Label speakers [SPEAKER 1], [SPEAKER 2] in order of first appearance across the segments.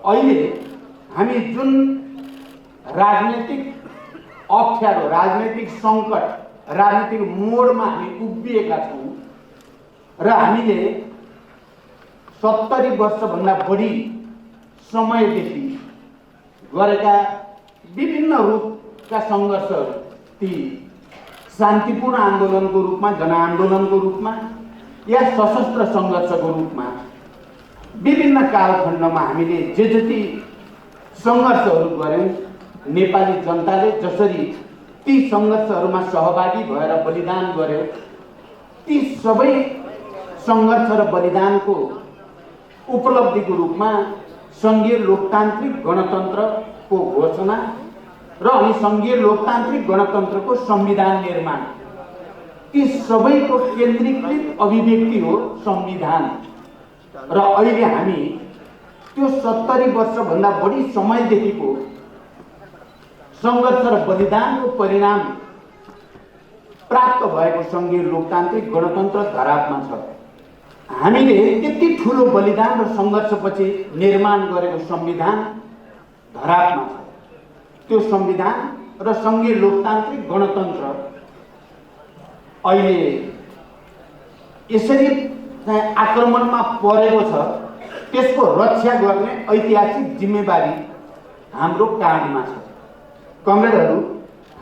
[SPEAKER 1] अहिले हामी जुन राजनीतिक अप्ठ्यारो, राजनीतिक सङ्कट, राजनीतिक मोडमा हामी उभिएका छौँ र हामीले 70 वर्षभन्दा बढी समयदेखि गरेका विभिन्न रूपका सङ्घर्षहरू, ती शान्तिपूर्ण आन्दोलनको रूपमा, जनआन्दोलनको रूपमा या सशस्त्र सङ्घर्षको रूपमा विभिन्न कालखण्डमा हामीले जे जति सङ्घर्षहरू गऱ्यौँ, नेपाली जनताले जसरी ती सङ्घर्षहरूमा सहभागी भएर बलिदान गर्यो, ती सबै सङ्घर्ष र बलिदानको उपलब्धिको रूपमा सङ्घीय लोकतान्त्रिक गणतन्त्रको घोषणा र अनि सङ्घीय लोकतान्त्रिक गणतन्त्रको संविधान निर्माण, ती सबैको केन्द्रीकृत अभिव्यक्ति हो संविधान। र अहिले हामी त्यो 70 वर्षभन्दा बढी समयदेखिको सङ्घर्ष र बलिदानको परिणाम प्राप्त भएको सङ्घीय लोकतान्त्रिक गणतन्त्र धरापमा छ। हामीले त्यति ठुलो बलिदान र सङ्घर्षपछि निर्माण गरेको संविधान धरापमा छ। त्यो संविधान र सङ्घीय लोकतान्त्रिक गणतन्त्र अहिले यसरी आक्रमणमा परेको छ, त्यसको रक्षा गर्ने ऐतिहासिक जिम्मेवारी हाम्रो काँधमा छ। कमरेडहरू,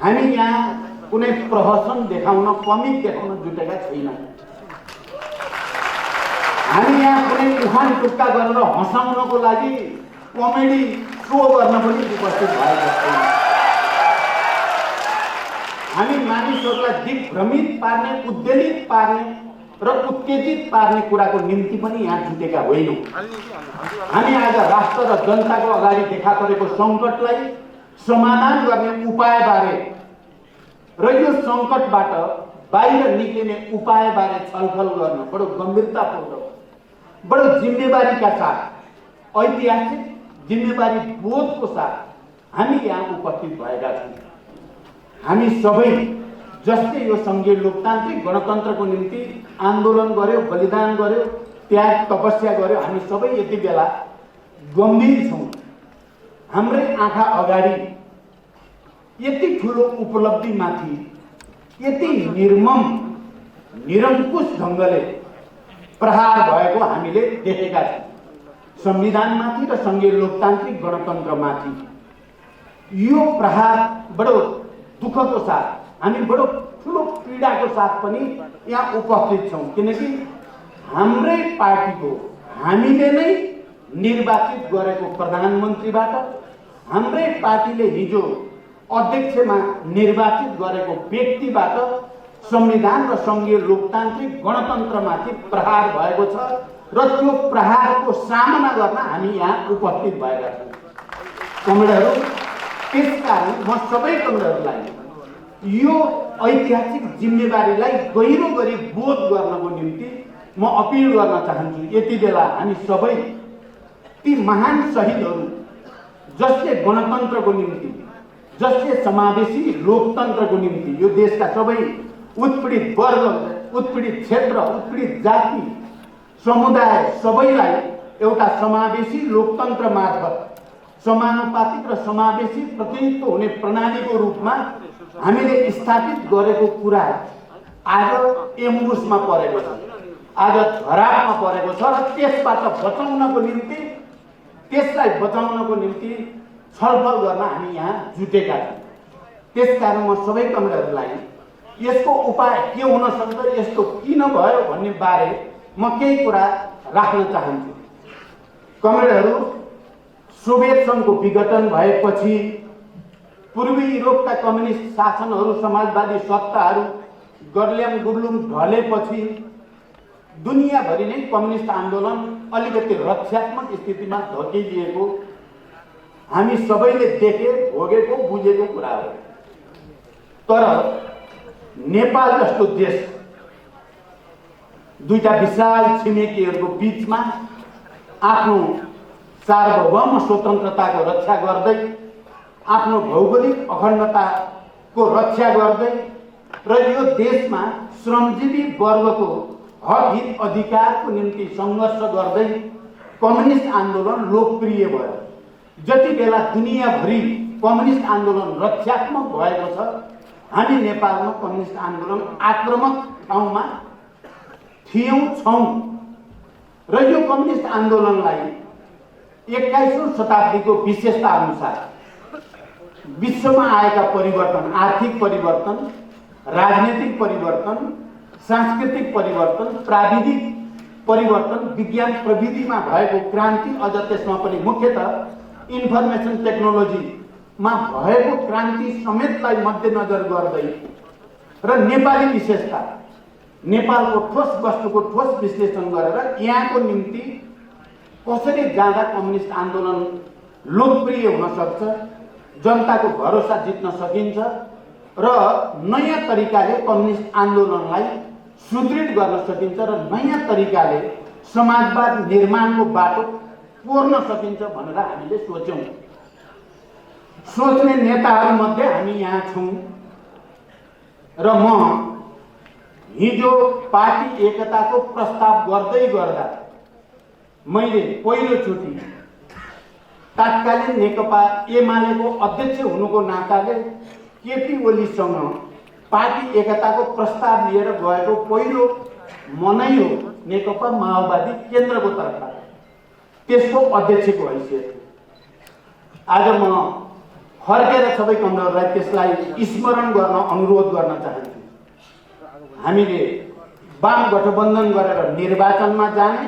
[SPEAKER 1] हामी यहाँ कुनै प्रहसन देखाउन, कमिक देखाउन जुटेका छैनौँ। हामी यहाँ कुनै उखान टुक्का गरेर हँसाउनको लागि कमेडी सो गर्न पनि उपस्थित भएका छैनौँ। हामी मानिसहरूलाई दिग्भ्रमित पार्ने, उद्वेलित पार्ने र उत्तेजित पार्ने कुराको निम्ति पनि यहाँ जुटेका होइनौँ। हामी आज राष्ट्र र जनताको अगाडि देखा परेको सङ्कटलाई समाधान गर्ने उपायबारे र यो सङ्कटबाट बाहिर निक्लिने उपायबारे छलफल गर्न बडो गम्भीरतापूर्वक, बडो जिम्मेवारीका साथ, ऐतिहासिक जिम्मेवारी बोधको साथ हामी यहाँ उपस्थित भएका छौँ। हामी सबै जसले यो सङ्घीय लोकतान्त्रिक गणतन्त्रको निम्ति आन्दोलन गर्यो, बलिदान गर्यो, त्याग तपस्या गर्यो, हामी सबै यति बेला गम्भीर छौँ। हाम्रै आँखा अगाडि यति ठुलो उपलब्धिमाथि यति निर्मम, निरङ्कुश ढङ्गले प्रहार भएको हामीले देखेका छौँ। संविधानमाथि र सङ्घीय लोकतान्त्रिक गणतन्त्रमाथि यो प्रहार बडो दुःखको साथ, हामी बडो ठुलो पीडाको साथ पनि यहाँ उपस्थित छौँ। किनकि हाम्रै पार्टीको, हामीले नै निर्वाचित गरेको प्रधानमन्त्रीबाट, हाम्रै पार्टीले हिजो अध्यक्षमा निर्वाचित गरेको व्यक्तिबाट संविधान र सङ्घीय लोकतान्त्रिक गणतन्त्रमाथि प्रहार भएको छ र त्यो प्रहारको सामना गर्न हामी यहाँ उपस्थित भएका छौँ। कमरेडहरू, त्यसकारण म सबै कमरेडहरूलाई यो ऐतिहासिक जिम्मेवारीलाई गहिरो गरी बोध गर्नको निम्ति म अपिल गर्न चाहन्छु। यति बेला हामी सबै ती महान शहीदहरू जसले गणतन्त्रको निम्ति, जसले समावेशी लोकतन्त्रको निम्ति यो देशका सबै उत्पीडित वर्ग, उत्पीडित क्षेत्र, उत्पीडित जाति, समुदाय सबैलाई एउटा समावेशी लोकतन्त्र मार्फत समानुपातिक र समावेशी प्रतिनिधित्व हुने प्रणालीको रूपमा हामीले स्थापित गरेको कुरा आज एम्बुसमा परेको छ, आज धरापमा परेको छ र त्यसबाट बचाउनको निम्ति, त्यसलाई बचाउनको निम्ति छलफल गर्न हामी यहाँ जुटेका छौँ। त्यसकारण म सबै कमरेडहरूलाई यसको उपाय के हुन सक्छ, यस्तो किन भयो भन्ने बारे म केही कुरा राख्न चाहन्छु। कमरेडहरू, सोभियत सङ्घको विघटन भएपछि, पूर्वी युरोपका कम्युनिस्ट शासनहरू, समाजवादी सत्ताहरू गर्ल्याम गुर्लुम ढलेपछि दुनियाँभरि नै कम्युनिस्ट आन्दोलन अलिकति रक्षात्मक स्थितिमा धकेलिएको हामी सबैले देखे, भोगेको, बुझेको कुरा हो। तर नेपाल जस्तो देश दुईटा विशाल छिमेकीहरूको बीचमा आफ्नो सार्वभौम स्वतन्त्रताको रक्षा गर्दै, आफ्नो भौगोलिक अखण्डताको रक्षा गर्दै र यो देशमा श्रमजीवी वर्गको हक हित अधिकारको निम्ति सङ्घर्ष गर्दै कम्युनिस्ट आन्दोलन लोकप्रिय भयो। जति बेला दुनियाँभरि कम्युनिस्ट आन्दोलन रक्षात्मक भएको छ, हामी नेपालमा कम्युनिस्ट आन्दोलन आक्रामक ठाउँमा थियौँ छौँ र यो कम्युनिस्ट आन्दोलनलाई 21औं शताब्दीको विशेषता अनुसार विश्वमा आएका परिवर्तन, आर्थिक परिवर्तन, राजनीतिक परिवर्तन, सांस्कृतिक परिवर्तन, प्राविधिक परिवर्तन, विज्ञान प्रविधिमा भएको क्रान्ति, अझ त्यसमा पनि मुख्यतः इन्फर्मेसन टेक्नोलोजीमा भएको क्रान्ति समेतलाई मध्यनजर गर्दै र नेपाली विशेषता, नेपालको ठोस वस्तुको ठोस विश्लेषण गरेर यहाँको निम्ति कसरी जाँदा कम्युनिस्ट आन्दोलन लोकप्रिय हुन सक्छ, जनताको भरोसा जित्न सकिन्छ र नयाँ तरिकाले कम्युनिस्ट आन्दोलनलाई सुदृढ गर्न सकिन्छ र नयाँ तरिकाले समाजवाद निर्माणको बाटो कोर्न सकिन्छ भनेर हामीले सोच्यौँ। सोच्ने नेताहरूमध्ये हामी यहाँ छौँ र म हिजो पार्टी एकताको प्रस्ताव गर्दै गर्दा मैले पहिलोचोटि तत्कालीन नेकपा एमालेको अध्यक्ष हुनुको नाताले केपी ओलीसँग पार्टी एकताको प्रस्ताव लिएर गएको पहिलो मनै हो नेकपा माओवादी केन्द्रको तर्फबाट, त्यसको अध्यक्षको हैसियत। आज म फर्केर सबै कमरेडलाई त्यसलाई स्मरण गर्न अनुरोध गर्न चाहन्छु। हामीले वाम गठबन्धन गरेर निर्वाचनमा जाने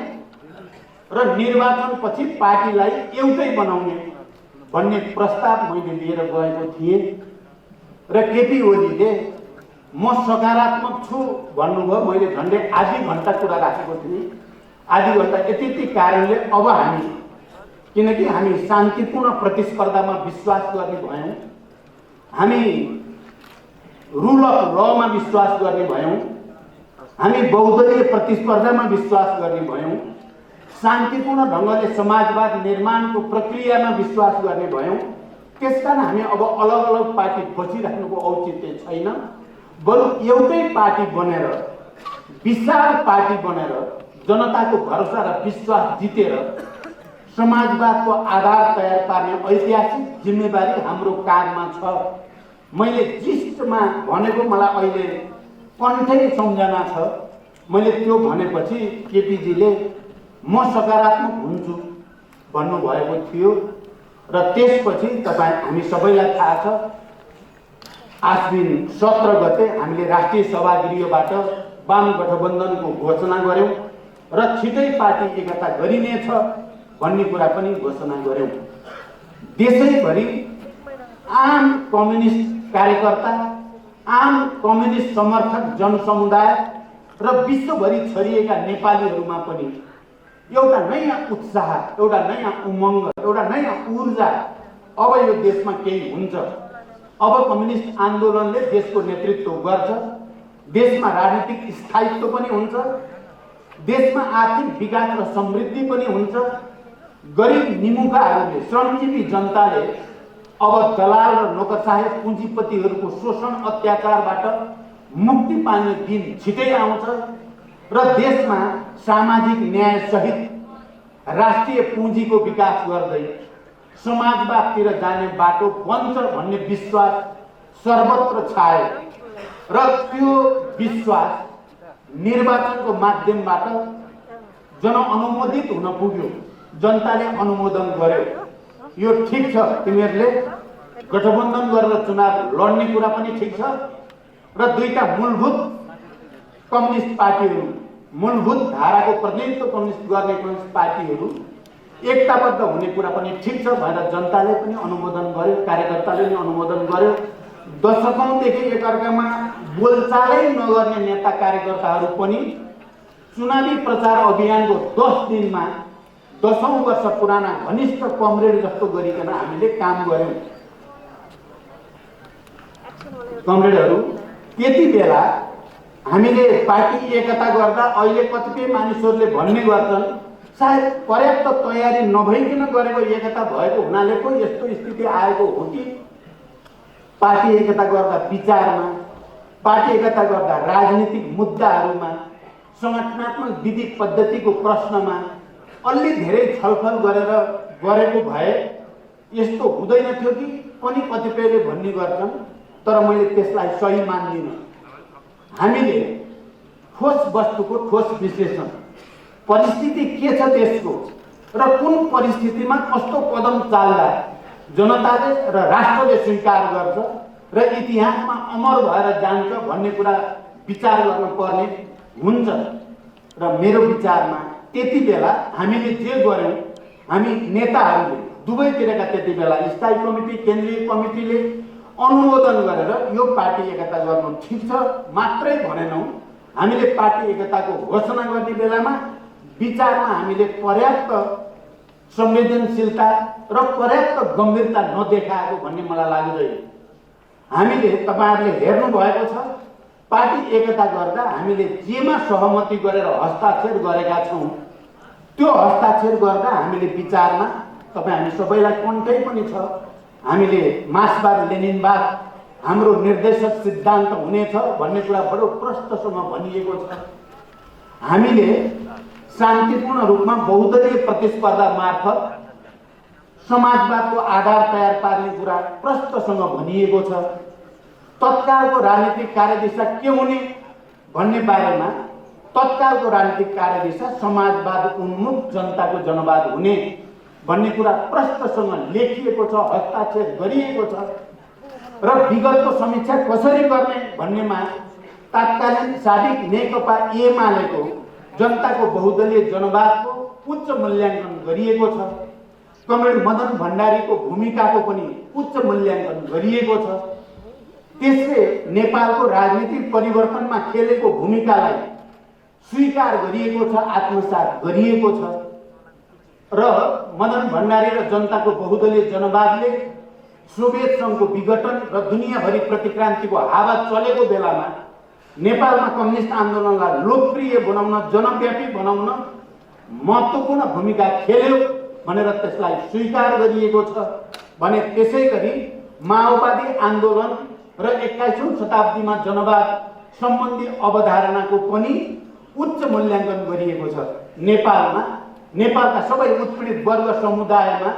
[SPEAKER 1] र निर्वाचनपछि पार्टीलाई एउटै बनाउने भन्ने प्रस्ताव मैले लिएर गएको थिएँ र केपी ओलीले म सकारात्मक छु भन्नुभयो। मैले झन्डै आधी घण्टा कुरा राखेको थिएँ। आधी घण्टा यति कारणले अब हामी, किनकि हामी शान्तिपूर्ण प्रतिस्पर्धामा विश्वास गर्ने भयौँ, हामी रुल अफ लमा विश्वास गर्ने भयौँ, हामी बहुदलीय प्रतिस्पर्धामा विश्वास गर्ने भयौँ, शान्तिपूर्ण ढङ्गले समाजवाद निर्माणको प्रक्रियामा विश्वास गर्ने भयौँ। त्यसकारण हामी अब अलग अलग पार्टी बसिराख्नुको औचित्य छैन, बरु एउटै पार्टी बनेर, विशाल पार्टी बनेर जनताको भरोसा र विश्वास जितेर समाजवादको आधार तयार पार्ने ऐतिहासिक जिम्मेवारी हाम्रो काँधमा छ। मैले जिस्टमा भनेको मलाई अहिले कण्ठै सम्झना छ। मैले त्यो भनेपछि केपीजीले म सकारात्मक हुन्छु भन्नुभएको थियो र त्यसपछि हामी सबैलाई थाहा छ, आश्विन 17 गते हामीले राष्ट्रिय सभागृहबाट वाम गठबन्धनको घोषणा गर्यौं र छिटै पार्टी एकता गरिनेछ भन्ने कुरा पनि घोषणा गर्यौं। देशैभरि आम कम्युनिस्ट कार्यकर्ता, आम कम्युनिस्ट समर्थक जनसमुदाय र विश्वभरि छरिएका नेपालीहरूमा पनि एउटा नयाँ उत्साह, एउटा नयाँ उमङ्ग, एउटा नयाँ ऊर्जा, अब यो देशमा केही हुन्छ, अब कम्युनिस्ट आन्दोलनले देशको नेतृत्व गर्छ, देशमा राजनीतिक स्थायित्व पनि हुन्छ, देशमा आर्थिक विकास र समृद्धि पनि हुन्छ, गरिब निमुखाहरूले, श्रमजीवी जनताले अब दलाल र नोकरशाही पुँजीपतिहरूको शोषण अत्याचारबाट मुक्ति पाउने दिन छिटै आउँछ र देशमा सामाजिक न्याय सहित राष्ट्रिय पुँजीको विकास गर्दै समाजवादतिर जाने बाटो बन्छ भन्ने विश्वास सर्वत्र छायो र त्यो विश्वास निर्वाचनको माध्यमबाट जनअनुमोदित हुन पुग्यो। जनताले अनुमोदन गर्यो। यो ठीक छ, तिमीहरूले गठबन्धन गरेर चुनाव लड्ने कुरा पनि ठीक छ र दुईटा मूलभूत कम्युनिस्ट पार्टीहरू, मूलभूत धाराको प्रतिनिधित्व कम्युनिस्ट गर्ने कम्युनिस्ट पार्टीहरू एकताबद्ध हुने कुरा पनि ठीक छ भनेर जनताले पनि अनुमोदन गर्यो, कार्यकर्ताले पनि अनुमोदन गर्यो। दशकौंदेखि एकअर्कामा बोलचालै नगर्ने नेता कार्यकर्ताहरू पनि चुनावी प्रचार अभियानको 10 दिनमा 10औं वर्ष पुराना घनिष्ठ कमरेड जस्तो गरिकन हामीले काम गर्यौं। कमरेडहरू, त्यति बेला हामीले पार्टी एकता गर्दा अहिले कतिपय मानिसहरूले भन्ने गर्छन् सायद पर्याप्त तयारी नभइकन गरेको एकता भएको हुनाले पो यस्तो स्थिति आएको हो कि पार्टी एकता गर्दा विचारमा, पार्टी एकता गर्दा राजनीतिक मुद्दाहरूमा, संगठनात्मक विधि पद्धतिको प्रश्नमा अलि धेरै छलफल गरेर गरेको भए यस्तो हुँदैन थियो कि पनि कतिपयले भन्ने गर्छन्, तर मैले त्यसलाई सही मान्दिनँ। हामीले ठोस वस्तुको ठोस विश्लेषण, परिस्थिति के छ देशको र कुन परिस्थितिमा कस्तो कदम चाल्दा जनताले र राष्ट्रले स्वीकार गर्छ र इतिहासमा अमर भएर जान्छ भन्ने कुरा विचार गर्न पर्ने हुन्छ। र मेरो विचारमा त्यति बेला हामीले जे गर्यौँ, हामी नेताहरूले दुवैतिरका त्यति बेला स्थायी कमिटी, केन्द्रीय कमिटीले अनुमोदन गरेर यो पार्टी एकता गर्नु ठिक छ मात्रै भनेनौँ। हामीले पार्टी एकताको घोषणा गर्ने बेलामा विचारमा हामीले पर्याप्त संवेदनशीलता र पर्याप्त गम्भीरता नदेखाएको भन्ने मलाई लाग्दैन। हामीले तपाईहरुले हेर्नु भएको छ, पार्टी एकता गर्दा हामीले जेमा सहमति गरेर हस्ताक्षर गरेका छौं, त्यो हस्ताक्षर गर्दा हामीले विचारमा हामी सबैलाई कन्ठै पनि छ, हामीले मार्क्सवाद लेनिनवाद हाम्रो निर्देशक सिद्धान्त हुनेछ भन्ने कुरा बडो प्रष्टसँग भनिएको छ। हामीले शान्तिपूर्ण रूपमा बहुदलीय प्रतिस्पर्धा मार्फत समाजवादको आधार तयार पार्ने कुरा प्रष्टसँग भनिएको छ। तत्कालको राजनीतिक कार्यदिशा के हुने भन्ने बारेमा तत्कालको राजनीतिक कार्यदिशा समाजवाद उन्मुख जनताको जनवाद हुने भन्ने कुरा प्रष्टसँग लेखिएको छ, हस्ताक्षर गरिएको छ। र विगतको समीक्षा कसरी गर्ने भन्नेमा तत्कालीन साबिक नेकपा एमालेको जनताको बहुदलीय जनवादको उच्च मूल्याङ्कन गरिएको छ। कमरेड मदन भण्डारीको भूमिकाको पनि उच्च मूल्याङ्कन गरिएको छ। त्यसले नेपालको राजनीतिक परिवर्तनमा खेलेको भूमिकालाई स्वीकार गरिएको छ, आत्मसात गरिएको छ। र मदन भण्डारी र जनताको बहुदलीय जनवादले सोभियत संघको विघटन र दुनियाँभरि प्रतिक्रान्तिको हावा चलेको बेलामा नेपालमा कम्युनिस्ट आन्दोलनलाई लोकप्रिय बनाउन, जनव्यापी बनाउन महत्त्वपूर्ण भूमिका खेल्यो भनेर त्यसलाई स्वीकार गरिएको छ भने त्यसैगरी माओवादी आन्दोलन र 21औं शताब्दीमा जनवाद सम्बन्धी अवधारणाको पनि उच्च मूल्याङ्कन गरिएको छ। नेपालका सबै उत्पीडित वर्ग समुदायमा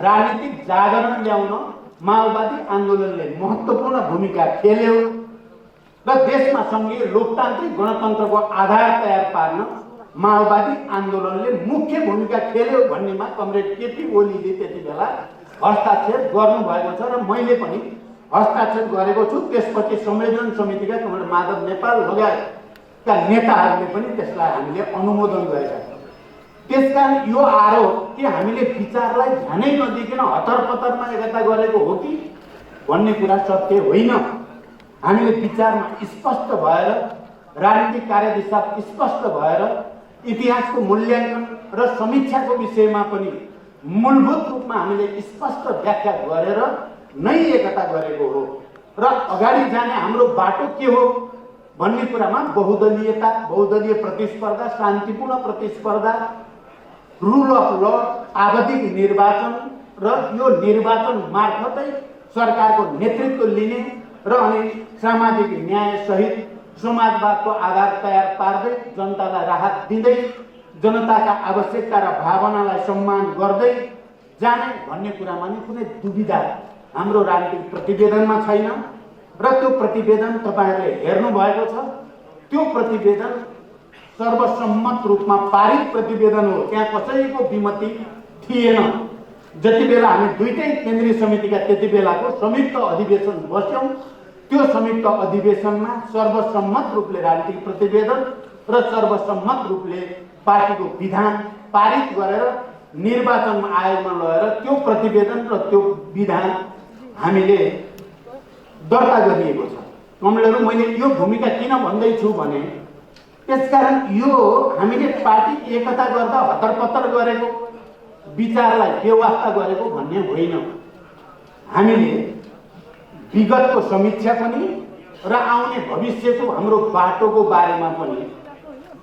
[SPEAKER 1] राजनीतिक जागरण ल्याउन माओवादी आन्दोलनले महत्त्वपूर्ण भूमिका खेल्यो र देशमा सङ्घीय लोकतान्त्रिक गणतन्त्रको आधार तयार पार्न माओवादी आन्दोलनले मुख्य भूमिका खेल्यो भन्नेमा कमरेड केपी ओलीले त्यति बेला हस्ताक्षर गर्नुभएको छ र मैले पनि हस्ताक्षर गरेको छु। त्यसपछि संयोजन समितिका कमरेड माधव नेपाल लगायतका नेताहरूले पनि त्यसलाई हामीले अनुमोदन गरेका छौँ। त्यसकारण यो आरोप कि हामीले विचारलाई ध्यानै नदिकन हतरपतरमा एकता गरेको हो कि भन्ने कुरा सत्य होइन। हामीले विचारमा स्पष्ट भएर, राजनीतिक कार्यदिशा स्पष्ट भएर, इतिहासको मूल्याङ्कन र समीक्षाको विषयमा पनि मूलभूत रूपमा हामीले स्पष्ट व्याख्या गरेर नै एकता गरेको हो। र अगाडि जाने हाम्रो बाटो के हो भन्ने कुरामा बहुदलीयता, बहुदलीय प्रतिस्पर्धा, शान्तिपूर्ण प्रतिस्पर्धा, रुल अफ ल, आवधिक निर्वाचन र यो निर्वाचन मार्फतै सरकारको नेतृत्व लिने र अनि सामाजिक न्याय सहित समाजवादको आधार तयार पार्दै जनतालाई राहत दिँदै जनताका आवश्यकता र भावनालाई सम्मान गर्दै जाने भन्ने कुरामा नि कुनै दुविधा हाम्रो राजनीतिक प्रतिवेदनमा छैन। र त्यो प्रतिवेदन तपाईहरुले हेर्नु भएको छ। त्यो प्रतिवेदन सर्वसम्मत रूपमा पारित प्रतिवेदन हो, त्यहाँ कसैको विमति थिएन। जति बेला हामी दुईटै केन्द्रीय समितिका त्यति बेलाको संयुक्त अधिवेशन बस्यौं, त्यो संयुक्त अधिवेशनमा सर्वसम्मत रूपले राजनीतिक प्रतिवेदन र सर्वसम्मत रूपले पार्टीको विधान पारित गरेर निर्वाचन आयोगमा लगेर त्यो प्रतिवेदन र त्यो विधान हामीले दर्ता गरिएको छ। कमरेडहरु, मैले यो भूमिका किन भन्दैछु भने त्यसकारण यो हामीले पार्टी एकता गर्दा हतरपतर गरेको, विचारलाई बेवास्ता गरेको भन्ने होइन। हामीले विगतको समीक्षा पनि र आउने भविष्यको हाम्रो बाटोको बारेमा पनि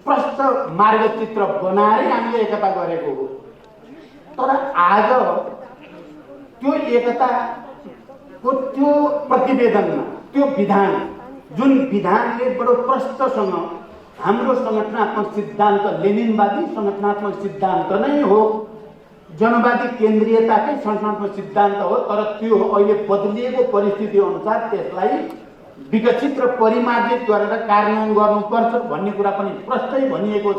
[SPEAKER 1] प्रष्ट मार्गचित्र बनाएर हामीले एकता गरेको हो। तर आज त्यो एकताको त्यो प्रतिवेदनमा त्यो विधान, जुन विधानले बडो प्रष्टसँग हाम्रो संगठनात्मक सिद्धान्त लेनिनवादी संगठनात्मक सिद्धान्त नै हो, जनवादी केन्द्रीयताकै संस्थानको सिद्धान्त हो, तर त्यो अहिले बदलिएको परिस्थिति अनुसार त्यसलाई विकसित र परिमार्जित गरेर कार्यान्वयन गर्नुपर्छ भन्ने कुरा पनि प्रष्टै भनिएको छ।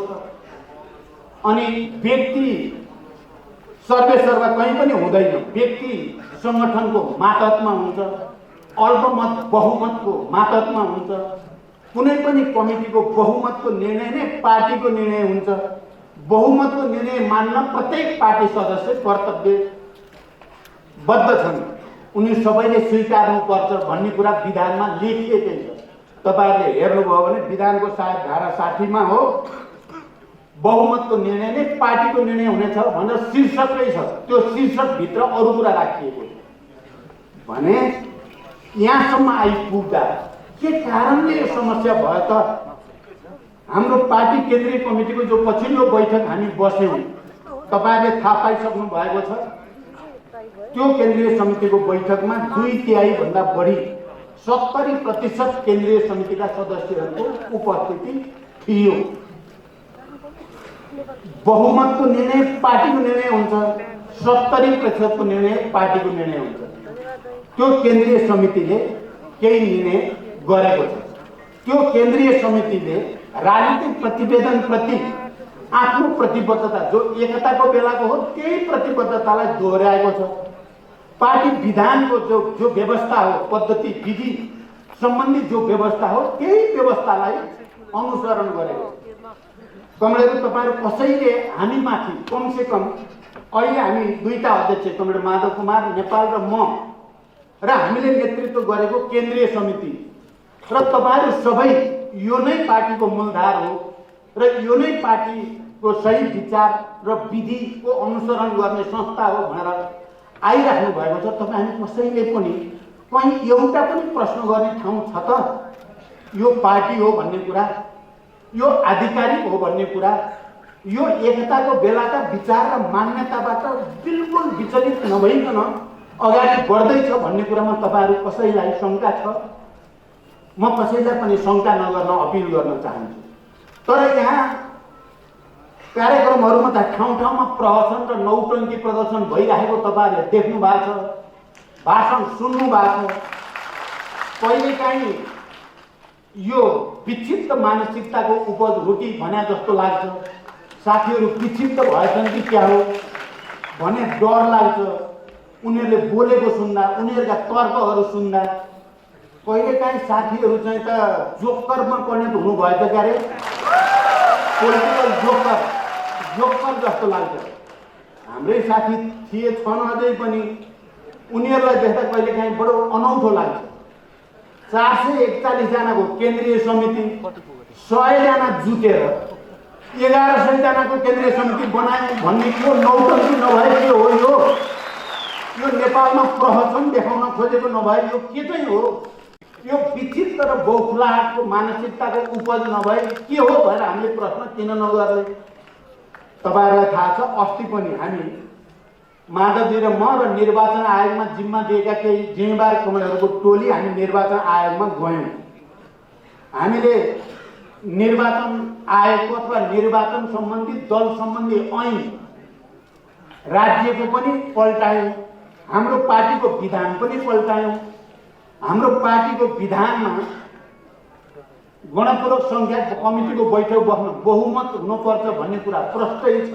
[SPEAKER 1] अनि व्यक्ति सर्वेसर्वा कहीँ पनि हुँदैन, व्यक्ति संगठनको मातहतमा हुन्छ, अल्पमत बहुमतको मातहतमा हुन्छ। कुनै पनि कमिटीको बहुमतको निर्णय नै पार्टीको निर्णय हुन्छ। बहुमतको निर्णय मान्न प्रत्येक पार्टी सदस्य कर्तव्यबद्ध छन्, उनी सबैले स्वीकार्नुपर्छ भन्ने कुरा विधानमा लेखिएकै छ। तपाईहरुले हेर्नुभयो भने विधानको सायद धारा 60 मा हो, बहुमतको निर्णय नै पार्टीको निर्णय हुनेछ भनेर शीर्षकै छ। त्यो शीर्षकभित्र अरू कुरा राखिएको छ भने यहाँसम्म आइपुग्दा के कारणले यो समस्या भयो त? हाम्रो पार्टी केन्द्रीय कमिटीको जो पछिल्लो बैठक हामी बस्यौं, तपाईहरुले थाहा पाइसक्नु भएको छ। त्यो केन्द्रीय समितिको बैठकमा 2/3 भन्दा बढी 70% केन्द्रीय समितिका सदस्यहरूको उपस्थिति थियो। बहुमतको निर्णय पार्टीको निर्णय हुन्छ, 70% को निर्णय पार्टीको निर्णय हुन्छ। त्यो केन्द्रीय समितिले केही निर्णय गरेको छ। त्यो केन्द्रीय समितिले राजनीतिक प्रतिवेदन प्रति आफ्नो प्रतिबद्धता, जो एकताको बेलाको हो, त्यही प्रतिबद्धतालाई दोहोर्याएको छ। पार्टी विधानको जो व्यवस्था हो, पद्धति विधि सम्बन्धी जो व्यवस्था हो, त्यही व्यवस्थालाई अनुसरण गरेको। कमरेड तपाईहरु कसैले हामीमाथि कमसे कम अहिले हामी दुईटा अध्यक्ष, कमरेड माधव कुमार नेपाल र म, र हामीले नेतृत्व गरेको केन्द्रीय समिति र तपाईहरु सबै यो नै पार्टीको मूलधार हो र यो नै पार्टीको सही विचार र विधिको अनुसरण गर्ने संस्था हो भनेर आइराख्नु भएको छ। तपाई हामी कसैले पनि कहीँ एउटा पनि प्रश्न गर्ने ठाउँ छ त? यो पार्टी हो भन्ने कुरा, यो आधिकारिक हो भन्ने कुरा, यो एकताको बेलाका विचार र मान्यताबाट बिल्कुल विचलित नभइकन अगाडि बढ्दैछ भन्ने कुरामा तपाईहरु कसैलाई शंका छ? म कसैलाई पनि शंका नगर्न अपिल गर्न चाहन्छु। तर यहाँ कार्यक्रमहरुमा त ठाउँ ठाउँमा प्रहसन र नौटंकी प्रदर्शन भइरहेको तपाईहरुले देख्नु भएको छ, भाषण सुन्नु भएको छ। कहिलेकाहीँ यो विक्षिप्त मानसिकताको उपज हो कि भने जस्तो लाग्छ। साथीहरु विक्षिप्त भएछन् कि क्या हो भने डर लाग्छ। उनीहरूले बोलेको सुन्दा, उनीहरूका तर्कहरू सुन्दा कहिलेकाहीँ साथीहरु चाहिँ त जोकरमा परिणत हुनु भयो त क्यारे, पोलिटिकल जोकर जस्तो लाग्छ। हाम्रै साथी थिए, छन् अझै पनि। उनीहरूलाई देख्दा कहिलेकाहीँ बडो अनौठो लाग्छ। 441 जनाको केन्द्रीय समिति, 100 जना जुटेर 1100 जनाको केन्द्रीय समिति बनाए भन्ने को नौटंकी नभए के हो? यो नेपालमा प्रहसन देखाउन खोजेको नभए यो के चाहिँ हो? यो विचित्र र बौखलाहटको मानसिकताको उपज नभए के हो भनेर हामीले प्रश्न किन नगर्ने? तपाईहरुलाई थाहा छ, अस्ति पनि हामी माधवजी र म र निर्वाचन आयोगमा जिम्मा दिएका केही जिम्मेवार कमरेडहरूको टोली हामी निर्वाचन आयोगमा गयौं। हामीले निर्वाचन आयोगको अथवा निर्वाचन सम्बन्धी दल सम्बन्धी ऐन राज्यको पनि पल्टायौं, हाम्रो पार्टीको विधान पनि पल्टायौं। हाम्रो पार्टीको विधानमा गणपूरक संख्या कमिटीको बैठक बस्न बहुमत हुनुपर्छ भन्ने कुरा प्रष्टै छ।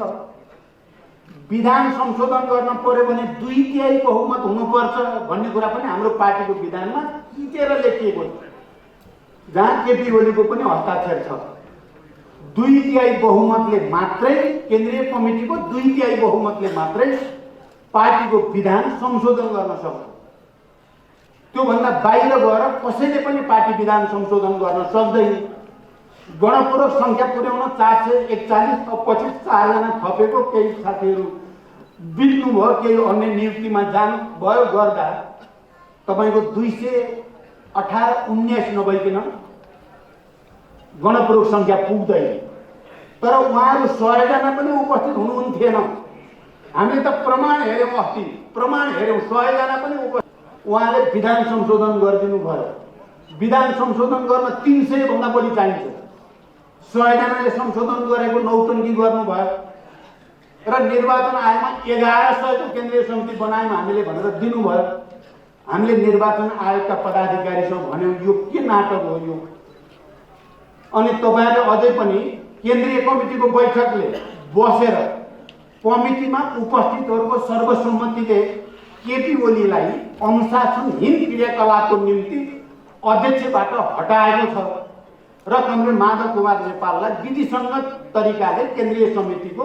[SPEAKER 1] विधान संशोधन गर्न पर्यो भने 2/3 बहुमत हुनुपर्छ भन्ने कुरा पनि हाम्रो पार्टीको विधानमा खिचेर लेखिएको छ, जहाँ केपी ओलीको पनि हस्ताक्षर छ। 2/3 बहुमतले मात्रै, केन्द्रीय कमिटीको 2/3 बहुमतले मात्रै पार्टीको विधान संशोधन गर्न सक्छ। त्यो भन्दा बाहिर गएर कसैले पनि पार्टी विधान संशोधन गर्न सक्दैन। गणपूरक संख्या पुर्याउन 441, अब पछि 4 जना थपेको, केही साथीहरु बित्नु भयो, केही अन्य नियुक्तिमा जानु भयो गर्दा तपाईको 218-19 नभइकन गणपूरक संख्या पुग्दैन। तर उहाँहरु 100 जना पनि उपस्थित हुनुहुन्थेन। हामीले त प्रमाण हेर्यौं, अस्ति प्रमाण हेर्यौं, 100 जना पनि उपस्थित। उहाँले विधान संशोधन गरिदिनु भयो। विधान संशोधन गर्न 300 भन्दा बढी चाहिन्छ। 100 जनाले संशोधन गरेको नौटंकी गर्नुभयो। र निर्वाचन आयोगमा 1100 को केन्द्रीय समिति बनायौँ हामीले भनेर दिनुभयो। हामीले निर्वाचन आयोगका पदाधिकारीसँग भन्यौँ यो के नाटक हो यो। अनि तपाईहरुले अझै पनि केन्द्रीय कमिटीको बैठकले बसेर कमिटीमा उपस्थितहरूको सर्वसम्मतिले केपी ओलीलाई अनुशासनहीन क्रियाकलापको निम्ति अध्यक्षबाट हटाएको छ र कमरेड माधव कुमार नेपाललाई विधिसङ्गत तरिकाले केन्द्रीय समितिको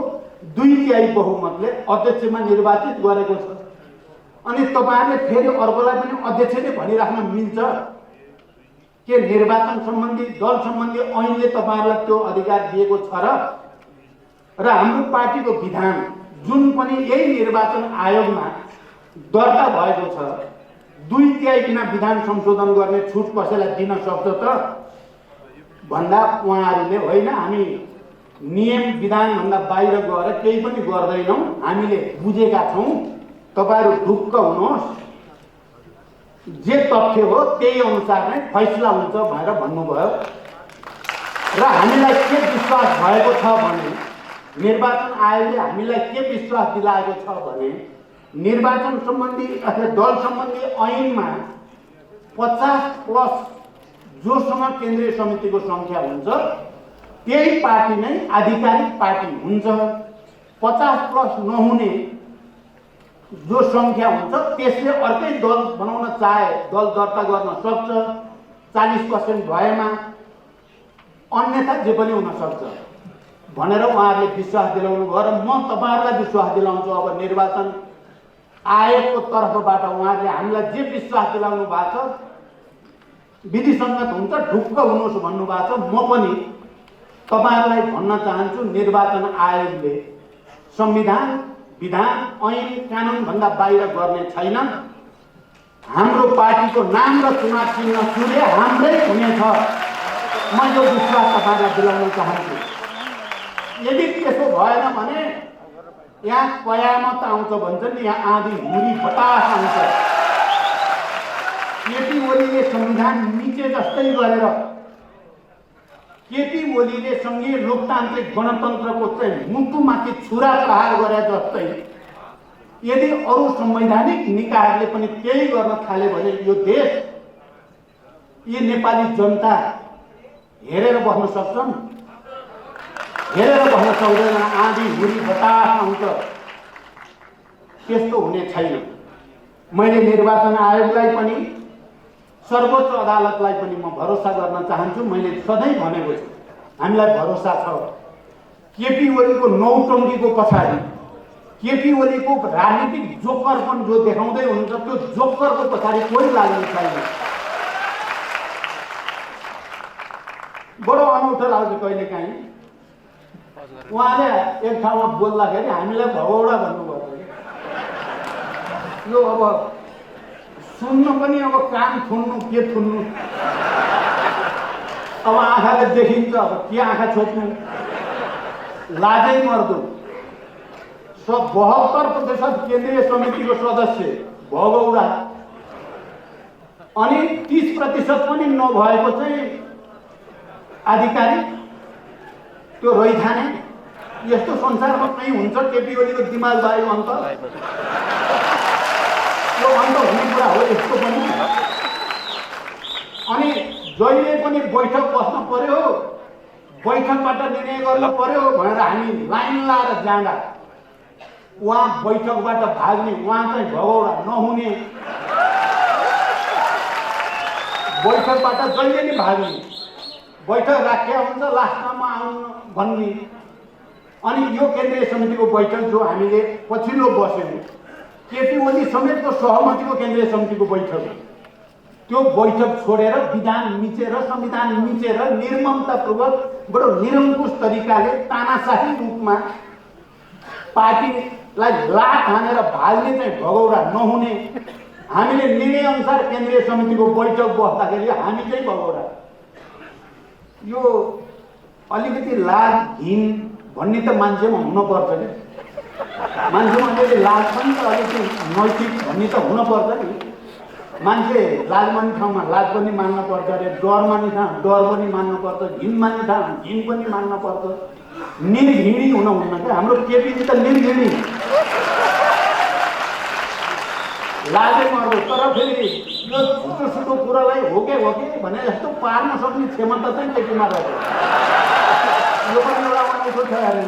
[SPEAKER 1] 2/3 बहुमतले अध्यक्षमा निर्वाचित गरेको छ। अनि तपाईहरुले फेरि अर्कोलाई पनि अध्यक्ष नै भनिराख्न मिल्छ के? निर्वाचन सम्बन्धी दल सम्बन्धी ऐनले तपाईहरुलाई त्यो अधिकार दिएको छ र हाम्रो पार्टीको विधान जुन पनि यही निर्वाचन आयोगमा दर्ता भएको छ 2/3 बिना विधान संशोधन गर्ने छुट कसैलाई दिन सक्छ त भन्दा उहाँहरूले होइन हामी नियम विधान भन्दा बाहिर गएर केही पनि गर्दैनौँ, हामीले बुझेका छौँ, तपाईहरु ढुक्क हुनुहोस्, जे तथ्य हो त्यही अनुसार नै फैसला हुन्छ भनेर भन्नुभयो। र हामीलाई के विश्वास भएको छ भने निर्वाचन आयोगले हामीलाई के विश्वास दिलाएको छ भने निर्वाचन सम्बन्धी अथवा दल सम्बन्धी ऐनमा 50+ जोसँग केन्द्रीय समितिको संख्या हुन्छ त्यही पार्टी नै आधिकारिक पार्टी हुन्छ। 50+ नहुने जो संख्या हुन्छ त्यसले अर्कै दल बनाउन चाहे दल दर्ता गर्न सक्छ 40% भएमा, अन्यथा जे पनि हुन सक्छ भनेर उहाँहरूले विश्वास दिलाउनु भयो। र म तपाईहरुलाई विश्वास दिलाउँछु अब निर्वाचन आयोगको तर्फबाट उहाँहरूले हामीलाई जे विश्वास दिलाउनु भएको छ विधिसङ्गत हुन्छ, ढुक्क हुनुहोस् भन्नुभएको छ। म पनि तपाईहरुलाई भन्न चाहन्छु निर्वाचन आयोगले संविधान विधान ऐन कानुन भन्दा बाहिर गर्ने छैन। हाम्रो पार्टीको नाम र चुनाव चिन्ह सूर्य हाम्रै हुनेछ। म यो विश्वास तपाईहरुलाई दिलाउन चाहन्छु। यदि त्यसो भएन भने यहाँ कयामत आउँछ भन्छ नि, यहाँ आँधी हुरी बतास आउँछ। केपी ओलीले संविधान निचे जस्तै गरेर केपी ओलीले संघीय लोकतान्त्रिक गणतन्त्रको चाहिँ मुटुमाथि छुरा प्रहार गरे जस्तै यदि अरू संवैधानिक निकायहरूले पनि त्यही गर्न थाले भने यो देश, यी नेपाली जनता हेरेर बस्न सक्छन्? हेरेर बस्न सक्दैन। आँधी हुरी बतास आउँछ, त्यस्तो हुने छैन। मैले निर्वाचन आयोगलाई पनि सर्वोच्च अदालतलाई पनि म भरोसा गर्न चाहन्छु। मैले सधैँ भनेको छु हामीलाई भरोसा छ। केपी ओलीको नौटङ्कीको पछाडि केपी ओलीको राजनीतिक जोकरपन जो देखाउँदै हुन्छ त्यो जोकरको पछाडि कोही लाग्ने छैन। बडो अनौठो लाग्छ कहिलेकाहीँ उहाँले एक ठाउँमा बोल्दाखेरि हामीलाई भगौडा भन्नुभयो। यो अब सुन्नु पनि अब कान थुन्नु के थुन्नु, अब आँखाले देखिन्छ, अब के आँखा छोप्नु, लाजै मर्दो। 72% केन्द्रीय समितिको सदस्य भगौडा अनि 30% पनि नभएको चाहिँ आधिकारिक त्यो रैथाने। यस्तो संसारमा कहीँ हुन्छ केपी ओलीको दिमाग बारे अन्त? यो अन्त हुने कुरा हो यस्तो पनि। अनि जहिले पनि बैठक बस्नु पर्यो, बैठकबाट निर्णय गर्नु पर्यो भनेर हामी लाइन लाएर जाँदा उहाँ बैठकबाट भाग्ने, उहाँ चाहिँ भगौडा नहुने, बैठकबाट जहिले नै भाग्ने, बैठक राखेका हुन्छ लास्टमा आउनु भन्ने। अनि यो केन्द्रीय समितिको बैठक जो हामीले पछिल्लो बस्यौँ केपी ओली समेतको सहमतिको केन्द्रीय समितिको बैठक, त्यो बैठक छोडेर विधान मिचेर संविधान मिचेर निर्ममतापूर्वक बडो निरङ्कुश तरिकाले तानाशाही रूपमा पार्टीलाई लात हानेर भाग्ने चाहिँ भगौडा नहुने। हामीले निर्णय अनुसार केन्द्रीय समितिको बैठक बस्दाखेरि हामी चाहिँ भगौडा। यो अलिकति लाज घिन भन्ने त मान्छेमा हुनुपर्छ नि। मान्छेमा अलिकति लाज पनि त अलिकति नैतिक भन्ने त हुनुपर्छ नि। मान्छे लाज मान्ने ठाउँमा लाज पनि मान्नुपर्छ अरे, डर मान्ने ठाउँ डर पनि मान्नुपर्छ, घिन मान्ने ठाउँ घिन पनि मान्नुपर्छ। निर्घृणी हुनुहुन्न क्या? हाम्रो केपीजी त निर्घृणी लाजै मर्दो, तर फेरि यो छुटो छुटो कुरालाई हो कि भने जस्तो पार्न सक्ने क्षमता चाहिँ केपीमा रहेछ। यो पनि एउटा अनौठो छ अरे,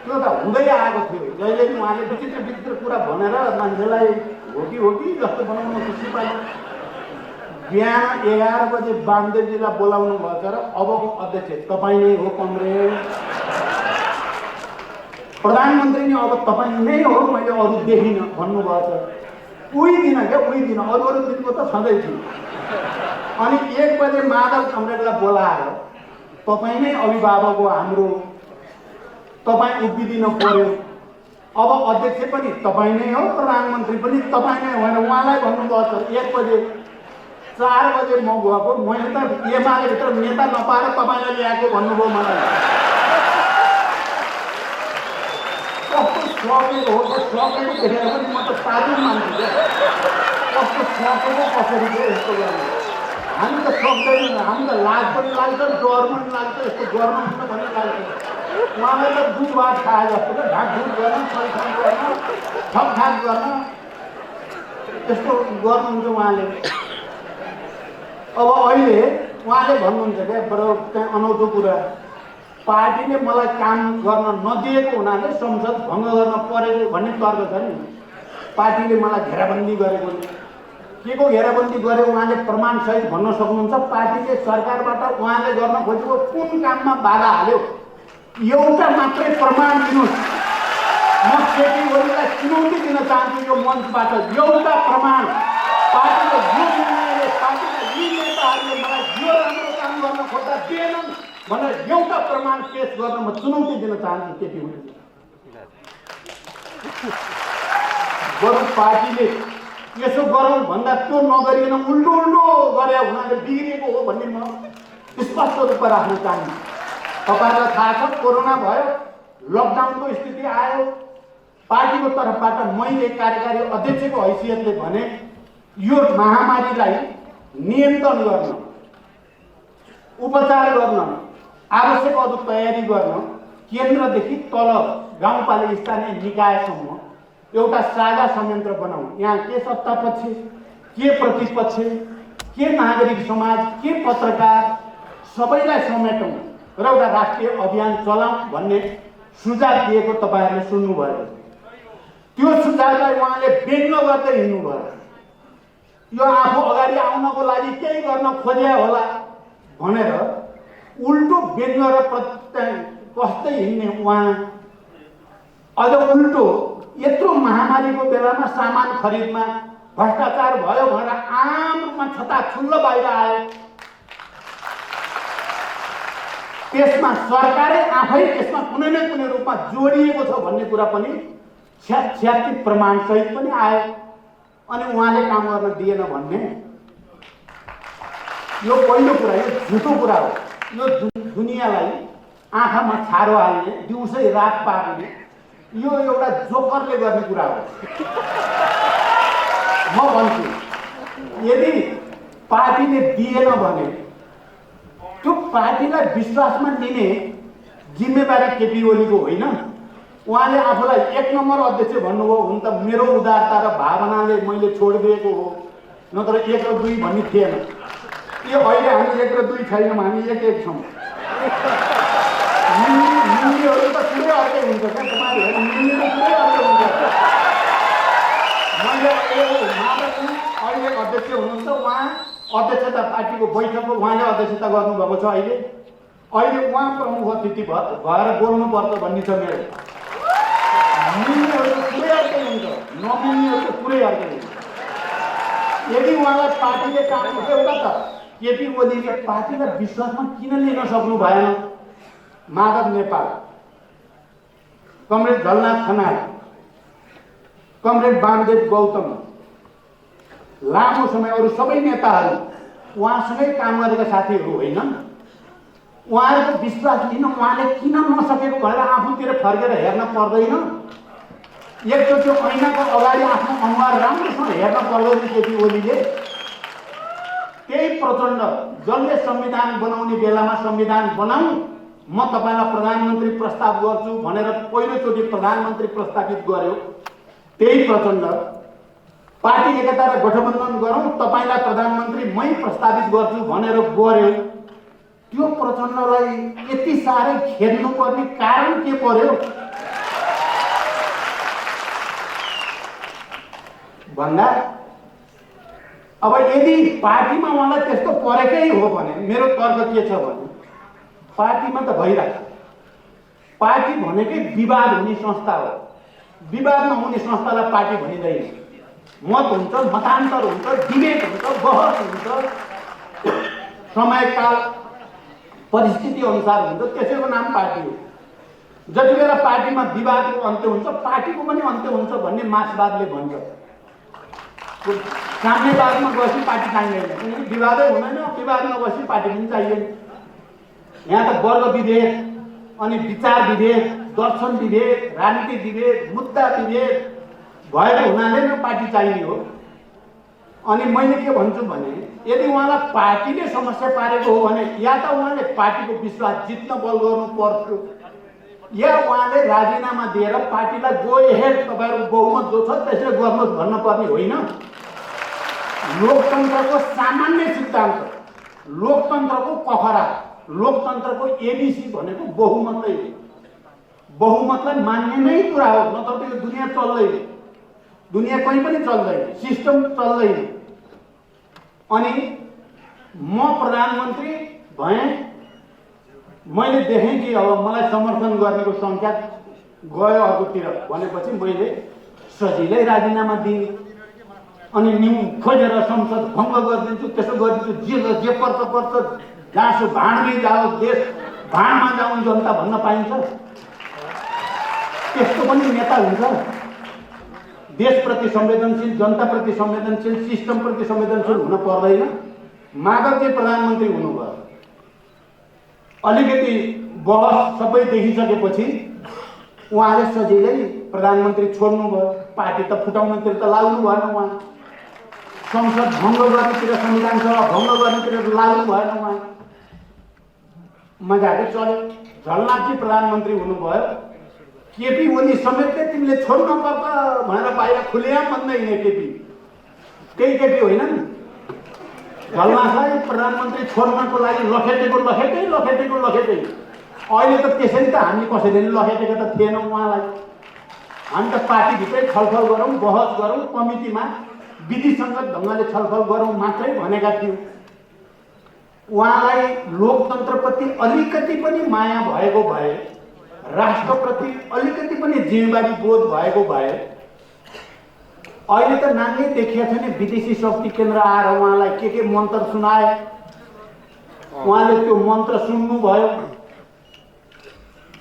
[SPEAKER 1] त्यो त हुँदै आएको थियो। जहिले पनि उहाँले विचित्र विचित्र कुरा भनेर मान्छेलाई हो कि जस्तो बनाउन खुसी पायो। बिहान 11 बजे वामदेवजीलाई बोलाउनु भएछ र अबको अध्यक्ष तपाईँ नै हो कमरेड, प्रधानमन्त्री नै अब तपाईँ नै हो, मैले अरू देखिनँ भन्नुभएको छ। उही दिन अरू दिनको त छँदै थियो। अनि 1 बजे माधव कमरेडलाई बोलाएर तपाईँ नै अभिभावक हो हाम्रो, तपाईँ उभिदिनु पर्यो, अब अध्यक्ष पनि तपाईँ नै हो, प्रधानमन्त्री पनि तपाईँ नै हो भनेर उहाँलाई भन्नुभएको छ। 1 बजे 4 बजे म गएको, मैले त एमालेभित्र नेता नपाएर तपाईँलाई ल्याएको भन्नुभयो मलाई। कस्तो सकेको हो, सकेको देखेर पनि म त ताजुब मान्छु क्या। कस्तो सकेको कसरी चाहिँ यस्तो गर्नु, हामी त सक्दैनौँ। हामी त लाज पनि लाग्छ, डर पनि लाग्छ, यस्तो गर्नु भन्ने लाग्छ। उहाँलाई त दुध भात खाए जस्तो क्या, ढाकढुक गर्न, छलछल गर्न, ठकठाक गर्न, त्यस्तो गर्नुहुन्छ उहाँले। अब अहिले उहाँले भन्नुहुन्छ क्या, बडो चाहिँ अनौठो कुरा, पार्टीले मलाई काम गर्न नदिएको हुनाले संसद भङ्ग गर्न परेको भन्ने तर्क छ नि। पार्टीले मलाई घेराबन्दी गरेको, के को घेराबन्दी गरे उहाँले प्रमाणसहित भन्न सक्नुहुन्छ? पार्टीले सरकारबाट उहाँले गर्न खोजेको कुन काममा बाधा हाल्यो, एउटा मात्रै प्रमाण दिनुहोस्। म केपी ओलीलाई चुनौती दिन चाहन्छु यो मञ्चबाट, एउटा प्रमाण। पार्टीले यो निर्णयले, पार्टीका यी नेताहरूले मलाई यो राम्रो काम गर्न खोज्दा दिएनन् भनेर एउटा प्रमाण पेश गर्न म चुनौती दिन चाहन्छु केपी ओलीलाई। बरु पार्टीले यसो गरौँ भन्दा त्यो नगरिकन उल्टो गरे हुनाले बिग्रिएको हो भन्ने म स्पष्ट रूपमा राख्न चाहन्छु। तपाईँलाई थाहा छ, कोरोना भयो, लकडाउनको स्थिति आयो, पार्टीको तर्फबाट मैले कार्यकारी अध्यक्षको हैसियतले भने यो महामारीलाई नियन्त्रण गर्न, उपचार गर्न, आवश्यक अरू तयारी गर्न केन्द्रदेखि तल गाउँपालिका स्थानीय निकायसम्म एउटा साझा संयन्त्र बनाऊ। यहाँ के सत्तापक्ष, के प्रतिपक्ष, के नागरिक समाज, के पत्रकार, सबैलाई समेटौँ र एउटा राष्ट्रिय अभियान चलाऊ भन्ने सुझाव दिएको तपाईँहरूले सुन्नुभयो। त्यो सुझावलाई उहाँले व्यङ्ग गर्दै हिँड्नुभयो। यो आफू अगाडि आउनको लागि केही गर्न खोजे होला भनेर उल्टो व्यङ्ग र कस्तै हिँड्ने उहाँ अझ उल्टो यत्रो महामारीको बेलामा सामान खरिदमा भ्रष्टाचार भयो भनेर आम रूपमा छताछुल्लो बाहिर आयो। त्यसमा सरकारै आफै त्यसमा कुनै न कुनै रूपमा जोडिएको छ भन्ने कुरा पनि छ्याप्छ्याप्ती प्रमाणसहित पनि आयो। अनि उहाँले काम गर्न दिएन भन्ने यो पहिलो कुरा, यो झुटो कुरा हो। यो दुनियाँलाई आँखामा छारो हाल्ने, दिउँसै रात पार्ने यो एउटा जोकरले गर्ने कुरा हो। म भन्छु, यदि पार्टीले दिएन भने त्यो पार्टीलाई विश्वासमा लिने जिम्मेवारी केपी ओलीको होइन। उहाँले आफूलाई 1 नम्बर अध्यक्ष भन्नुभयो, हुन त मेरो उदारता र भावनाले मैले छोडिदिएको हो, नत्र 1 र 2 भन्ने थिएन। यो अहिले हामी 1 र 2 छैनौँ, हामी 1-1 छौँ। मिल्नेहरू त पुरै अर्कै हुन्छ क्या, तपाईँहरू मिल्ने पुरै अर्कै हुन्छ। मैले अहिले अध्यक्ष हुनुहुन्छ, उहाँ अध्यक्षता पार्टीको बैठकको उहाँले अध्यक्षता गर्नुभएको छ। अहिले उहाँ प्रमुख अतिथि भएर बोल्नुपर्छ भन्ने छ मेरो। मिल्नेहरू पुरै अर्कै हुन्छ, नमिल्नेहरू पुरै अर्कै हुन्छ। यदि उहाँलाई पार्टीले काम एउटा त केपी ओलीले पार्टीलाई विश्वासमा किन लिन सक्नु भएन? माधव नेपाल, कमरेड झलनाथ खनाल, कमरेड वामदेव गौतम, लामो समय अरू सबै नेताहरू उहाँसँगै काम गरेका साथीहरू होइनन्। उहाँहरूको विश्वास लिन उहाँले किन नसकेको भनेर आफूतिर फर्केर हेर्न पर्दैन? एकचोटि ऐनाको अगाडि आफ्नो अनुहार राम्रोसँग हेर्न पर्दैन केपी ओलीले। त्यही प्रचण्ड जसले संविधान बनाउने बेलामा संविधान बनाऊ म तपाईलाई प्रधानमन्त्री प्रस्ताव गर्छु भनेर पहिलोचोटि प्रधानमन्त्री प्रस्तावित गर्यो त्यही प्रचण्ड। पार्टी एकता र गठबन्धन गरौँ, तपाईलाई प्रधानमन्त्री मै प्रस्तावित गर्छु भनेर गर्यो। त्यो प्रचण्डलाई यति साह्रै खेद्नु पर्ने कारण के पर्यो भन्दा अब यदि पार्टीमा उहाँलाई त्यस्तो परेकै हो भने मेरो तर्क के छ भने पार्टीमा त भइरहेको पार्टी भनेकै विवाद हुने संस्था हो। विवाद नहुने संस्थालाई पार्टी भनिँदैन। मत हुन्छ, मतान्तर हुन्छ, डिबेट हुन्छ, बहस हुन्छ, समयकाल परिस्थिति अनुसार हुन्छ, त्यसैको नाम पार्टी हो। जति बेला पार्टीमा विवादको अन्त्य हुन्छ पार्टीको पनि अन्त्य हुन्छ भन्ने मार्क्सवादले भन्छ। साम्यवादमा गएपछि पार्टी चाहिँदैन, किनकि विवादै हुँदैन, विवाद नगएपछि पार्टी पनि चाहिँदैन। यहाँ त वर्ग विभेद अनि विचार विभेद, दर्शन विभेद, राजनीति विभेद, मुद्दा विभेद भएको हुनाले नै पार्टी चाहिने हो। अनि मैले के भन्छु भने यदि उहाँलाई पार्टीले समस्या पारेको हो भने या त उहाँले पार्टीको विश्वास जित्न बल गर्नु पर्थ्यो या उहाँले राजीनामा दिएर पार्टीलाई गो हेड तपाईहरुको बहुमत जो छ त्यसले गर्नुहोस् भन्न पर्ने होइन। लोकतन्त्रको सामान्य सिद्धान्त, लोकतन्त्रको कखरा, लोकतन्त्रको एबीसी भनेको बहुमतै हो। बहुमतलाई मान्ने नै कुरा हो, नत्र यो दुनियाँ चल्दैन, दुनियाँ कहीँ पनि चल्दैन, सिस्टम चल्दैन। अनि म प्रधानमन्त्री भएँ, मैले देखेँ कि अब मलाई समर्थन गर्नेको संख्या गयो अर्कोतिर भनेपछि मैले सजिलै राजीनामा दिएँ अनि न्यू खोजेर संसद भङ्ग गरिदिन्छु, त्यसो गरिदिन्छु, जे पर्छ पर्छ, जहाँसो भाँडमै जाओ, देश भाँडमा जाउँ जनता भन्न पाइन्छ। त्यस्तो पनि नेता हुन्छ। देशप्रति संवेदनशील, जनताप्रति संवेदनशील, सिस्टमप्रति संवेदनशील हुन पर्दैन। माधव चाहिँ प्रधानमन्त्री हुनुभयो, अलिकति बहस सबै देखिसकेपछि उहाँले सजिलै प्रधानमन्त्री छोड्नुभयो। पार्टी त फुटाउनतिर त लाग्नु भएन, उहाँ संसद भङ्ग गर्नेतिर, संविधान सभा भङ्ग गर्नेतिर लाग्नु भएन, उहाँ मजाले चल्यो। झलनाथजी प्रधानमन्त्री हुनुभयो, केपी ओली समेतले तिमीले छोड्नु पर्छ भनेर बाहिर खुलेआम भन्दै हिँडे केपी। त्यही केपी होइन नि, झलनाथलाई प्रधानमन्त्री छोड्नको लागि लखेटेको। अहिले त त्यसरी त हामी कसैले नि लखेटेको त थिएनौँ उहाँलाई। हामी त पार्टीभित्रै छलफल गरौँ, बहस गरौँ, कमिटीमा विधिसङ्गत ढङ्गले छलफल गरौँ मात्रै भनेका थियौँ। उहाँलाई लोकतन्त्रप्रति अलिकति पनि माया भएको भए, राष्ट्रप्रति अलिकति पनि जिम्मेवारी बोध भएको भए अहिले त नाङ्गै देखिएको छ नि। विदेशी शक्ति केन्द्र आएर उहाँलाई के मन्त्र सुनाए, उहाँले त्यो मन्त्र सुन्नुभयो।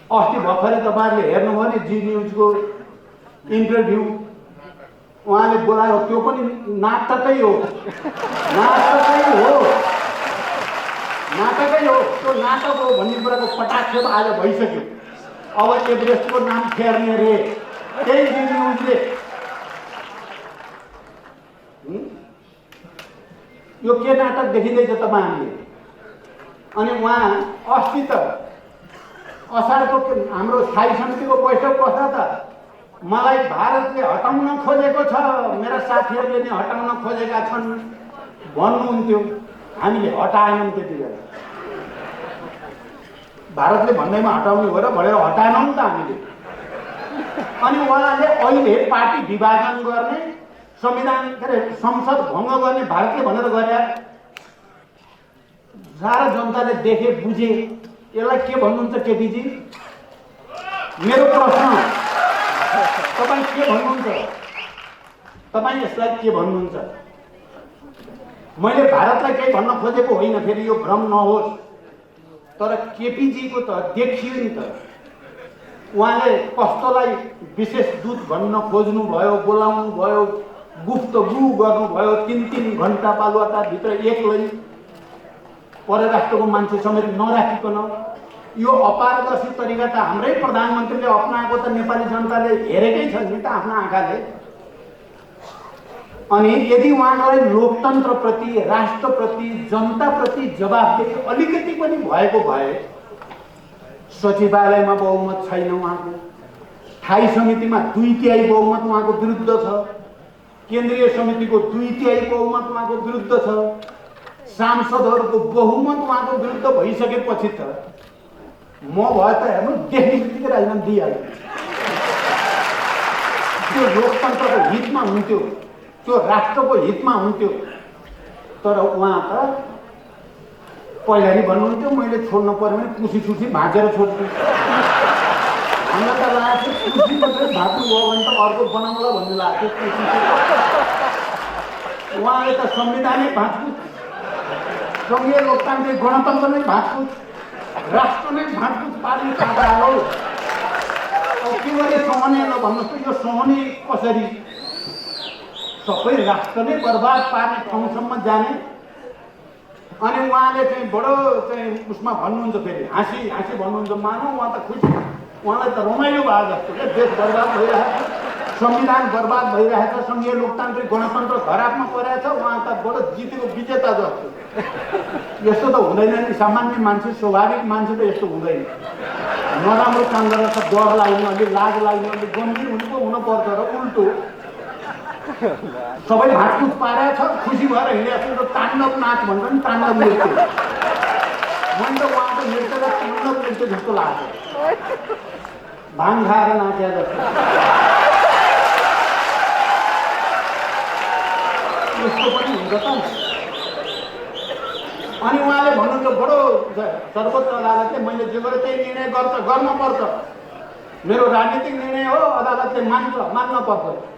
[SPEAKER 1] अस्ति भर्खरै तपाईँहरूले हेर्नुभयो नि जी न्युजको इन्टरभ्यू, उहाँले बोलायो, त्यो पनि नाटकै हो। त्यो नाटक हो भन्ने कुराको पटाक्षेप आज भइसक्यो। अब एभरेस्टको नाम फेर्ने रे त्यही जी न्युजले। यो के नाटक देखिँदैछ तपाईँहरूले? अनि उहाँ अस्ति त असारको हाम्रो स्थायी समितिको बैठक बस्दा त मलाई भारतले हटाउन खोजेको छ, मेरा साथीहरूले नि हटाउन खोजेका छन् भन्नुहुन्थ्यो। हामीले हटाएनौँ त्यति बेला। भारतले भन्दैमा हटाउने हो र भनेर हटाएनौँ नि त हामीले। अनि उहाँले अहिले पार्टी विभाजन गर्ने, संविधान के अरे संसद भङ्ग गर्ने भारतले भनेर गरे। सारा जनताले देखे, बुझे। यसलाई के भन्नुहुन्छ केपीजी? मेरो प्रश्न, तपाईँ के भन्नुहुन्छ? तपाईँ यसलाई के भन्नुहुन्छ? मैले भारतलाई केही भन्न खोजेको होइन, फेरि यो भ्रम नहोस्। तर केपीजीको त देखियो नि त, उहाँले कस्तोलाई विशेष दूत भन्न खोज्नु भयो, बोलाउनु भयो, गुफ्तगु गर्नुभयो। 3-3 घण्टा बालुवाटारभित्र एक्लै परराष्ट्रको मान्छे समेत नराखिकन। यो अपारदर्शी तरिका त हाम्रै प्रधानमन्त्रीले अपनाएको त नेपाली जनताले हेरेकै छ नि त आफ्नो आँखाले। अनि यदि उहाँलाई लोकतन्त्रप्रति, राष्ट्रप्रति, जनताप्रति जवाफदेही अलिकति पनि भएको भए सचिवालयमा बहुमत छैन उहाँको, स्थायी समितिमा 2/3 बहुमत उहाँको विरुद्ध छ, केन्द्रीय समितिको 2/3 बहुमत उहाँको विरुद्ध छ, सांसदहरूको बहुमत उहाँको विरुद्ध भइसकेपछि त म भए त हेर्नु देख्ने बित्तिकै राजीनामा दिइहाल्छु। त्यो लोकतन्त्रको हितमा हुन्थ्यो, त्यो राष्ट्रको हितमा हुन्थ्यो। तर उहाँ त पहिला नि भन्नुहुन्थ्यो मैले छोड्नु पर्यो भने कुसी भाँचेर छोड्छु। हामीलाई त लागेको थियो कुसी मात्रै भाँच्नु भयो भने त अर्को बनाउँला भन्ने लागेको थियो। उहाँले त संविधानै भाँच्नु, सङ्घीय लोकतान्त्रिक गणतन्त्र नै भाँच्नु, राष्ट्र नै भाँच्नु पार्ने खाता हो। अब के गरे सहने ल भन्नुहोस् त, यो सहने कसरी? सबै राष्ट्र नै बर्बाद पार्ने ठाउँसम्म जाने। अनि उहाँले चाहिँ बडो चाहिँ उसमा भन्नुहुन्छ, फेरि हाँसी भन्नुहुन्छ, मानौ उहाँ त खुसी, उहाँलाई त रमाइलो भयो जस्तो क्या। देश बर्बाद भइरहेछ, संविधान बर्बाद भइरहेछ, सङ्घीय लोकतान्त्रिक गणतन्त्र खराबमा परेछ, उहाँ त बडो जितेको विजेता जस्तो। यस्तो त हुँदैन नि, सामान्य मान्छे, स्वाभाविक मान्छे त यस्तो हुँदैन। नराम्रो काम गरेर त डर लाग्ने, अलिक लाज लाग्ने, अलिक गम्भीर हुनुपर्छ र उल्टो सबै भाँचकुच पारेको छ, खुसी भएर हिँडेको त ताण्डव नाच भन्छ नि, ताण्डव नृत्य। मैले त उहाँको नृत्यलाई ताण्डव नृत्य जस्तो लाग्छ, भाङ खाएर नाचे जस्तो। यस्तो पनि हुन्छ त। अनि उहाँले भन्नुहुन्छ बडो सर्वोच्च अदालतले मैले जे गरेँ त्यही निर्णय गर्न पर्छ, मेरो राजनीतिक निर्णय हो, अदालतले मान्न पर्छ।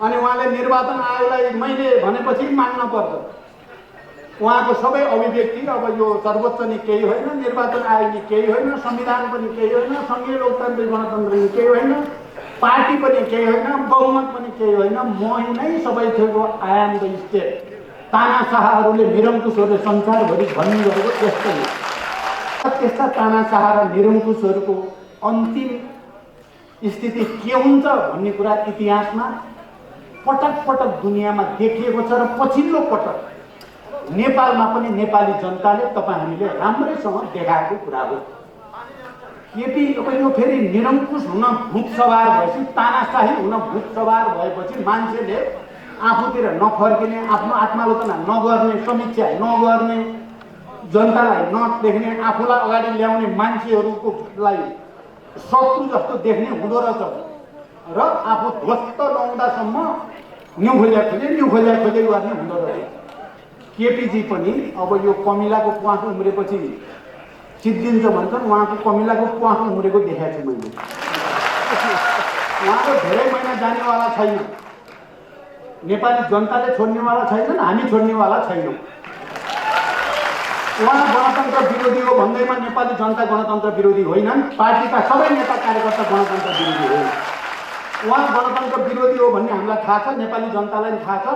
[SPEAKER 1] अनि उहाँले निर्वाचन आयोगलाई मैले भनेपछि मान्न पर्छ। उहाँको सबै अभिव्यक्ति अब यो सर्वोच्च नि केही होइन, निर्वाचन आयोग नि केही होइन, संविधान पनि केही होइन, सङ्घीय लोकतान्त्रिक गणतन्त्र नि केही होइन, पार्टी पनि केही होइन, बहुमत पनि केही होइन, म नै सबै थेको आई एम द स्टेट। तानाशाहहरूले निरङ्कुशहरूले संसारभरि भन्ने गरेको त्यस्तै हो। त्यस्ता तानाशाह र निरङ्कुशहरूको अन्तिम स्थिति के हुन्छ भन्ने कुरा इतिहासमा पटक पटक दुनियाँमा देखिएको छ। र पछिल्लो पटक नेपालमा पनि नेपाली जनताले तपाईँ हामीले राम्रैसँग देखाएको कुरा हो। केपी अब यो फेरि निरङ्कुश हुन भूत सवार भएपछि, तानाशाही हुन भूत सवार भएपछि मान्छेले आफूतिर नफर्किने, आफ्नो आत्मालोचना नगर्ने, समीक्षा नगर्ने, जनतालाई नदेख्ने, आफूलाई अगाडि ल्याउने मान्छेहरूलाई शत्रु जस्तो देख्ने हुँदो रहेछ। र आफू ध्वस्त नहुँदासम्म न्यु खोज्या खोजे गर्ने हुँदो रहेछ। केपीजी पनि अब यो कमिलाको प्वाख उम्रेपछि सिद्धिन्छ भन्छन्, उहाँको कमिलाको प्वाख उम्रेको देखाएको छु मैले। उहाँको धेरै महिना जानेवाला छैन, नेपाली जनताले छोड्नेवाला छैनन्, हामी छोड्नेवाला छैनौँ। उहाँ गणतन्त्र विरोधी हो भन्दैमा नेपाली जनता गणतन्त्र विरोधी होइनन्, पार्टीका सबै नेता कार्यकर्ता गणतन्त्र विरोधी हो। उहाँ गणतन्त्र विरोधी हो भन्ने हामीलाई थाहा छ, नेपाली जनतालाई थाहा छ।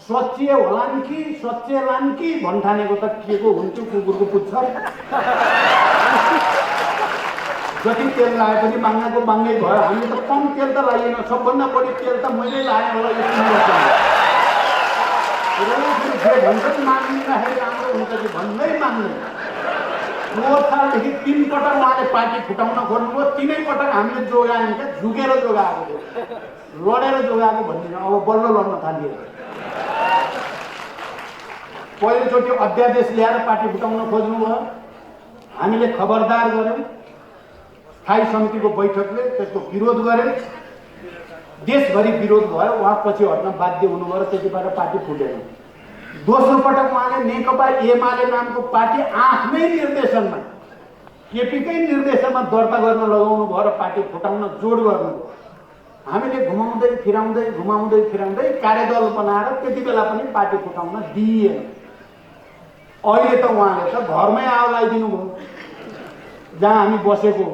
[SPEAKER 1] स्वच्छ होलान् कि भन्ठानेको त के को हुन्थ्यो, कुकुरको पुच्छर। जति तेल लाए पनि बाङ्गाको बाङ्गै भयो। हामीले त कम तेल त लाइएन, सबभन्दा बढी तेल त मैले लाएँ होला। यो भन्छ माग्ने राखेर राम्रो हुन्छ कि भन्दै माग्ने। 4 सालदेखि 3 पटक उहाँले पार्टी फुटाउन खोज्नुभयो, 3 पटक हामीले जोगायौँ क्या, झुकेर जोगाएको थियो, लडेर जोगाएको भन्दिनँ। अब बल्ल लड्न थालियो। पहिलोचोटि अध्यादेश ल्याएर पार्टी फुटाउन खोज्नुभयो, हामीले खबरदार गऱ्यौँ। स्थायी समितिको बैठकले त्यसको विरोध गर्यो, देशभरि विरोध भयो, उहाँ पछि हट्न बाध्य हुनुभयो र त्यतिबाट पार्टी फुटेन। दोस्रो पटक उहाँले नेकपा एमाले नामको पार्टी आफ्नै निर्देशनमा, केपीकै निर्देशनमा दर्ता गर्न लगाउनु भयो र पार्टी फुटाउन जोड गर्नुभयो। हामीले घुमाउँदै फिराउँदै कार्यदल बनाएर त्यति बेला पनि पार्टी फुटाउन दिइएन। अहिले त उहाँले त घरमै आयो लगाइदिनु भयो, जहाँ हामी बसेको।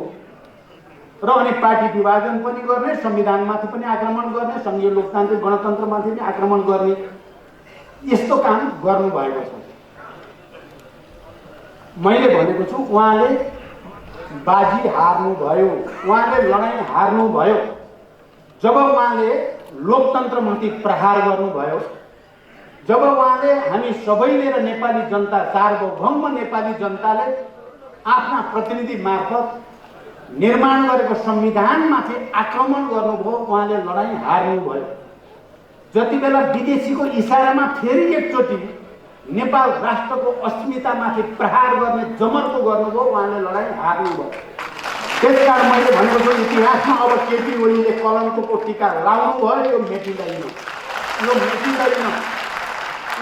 [SPEAKER 1] र अनि पार्टी विभाजन पनि गर्ने, संविधानमाथि पनि आक्रमण गर्ने, सङ्घीय लोकतान्त्रिक गणतन्त्रमाथि पनि आक्रमण गर्ने, यस्तो काम गर्नुभएको छ। मैले भनेको छु उहाँले बाजी हार्नुभयो, उहाँले लडाइँ हार्नुभयो। जब उहाँले लोकतन्त्रमाथि प्रहार गर्नुभयो, जब उहाँले हामी सबैले र नेपाली जनता, सार्वभौम नेपाली जनताले आफ्ना प्रतिनिधि मार्फत निर्माण गरेको संविधानमाथि आक्रमण गर्नुभयो, उहाँले लडाईँ हार्नुभयो। जति बेला विदेशीको इसारामा फेरि एकचोटि नेपाल राष्ट्रको अस्मितामाथि प्रहार गर्ने जमर्को गर्नुभयो, उहाँले लडाईँ हार्नुभयो। त्यसकारण मैले भनेको छु, इतिहासमा अब केपी ओलीले कलङ्कको टीका लाउनु भयो, यो मेटिँदैन, यो मेटिँदैन।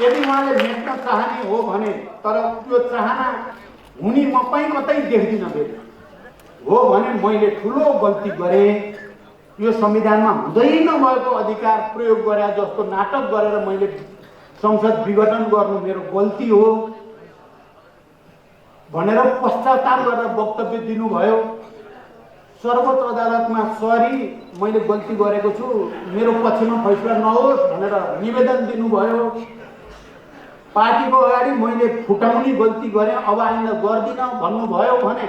[SPEAKER 1] यदि उहाँले मेट्न चाहने हो भने, तर त्यो चाहना हुने म कतै देख्दिनँ फेरि। हो भने मैले ठुलो गल्ती गरेँ, यो संविधानमा हुँदै नभएको अधिकार प्रयोग गरे जस्तो नाटक गरेर मैले संसद विघटन गर्नु मेरो गल्ती हो भनेर पश्चाताप गरेर वक्तव्य दिनुभयो। सर्वोच्च अदालतमा सरी मैले गल्ती गरेको छु, मेरो पक्षमा फैसला नहोस् भनेर निवेदन दिनुभयो। पार्टीको अगाडि मैले फुटाउने गल्ती गरेँ, अब आइन्दा गर्दिनँ भन्नुभयो भने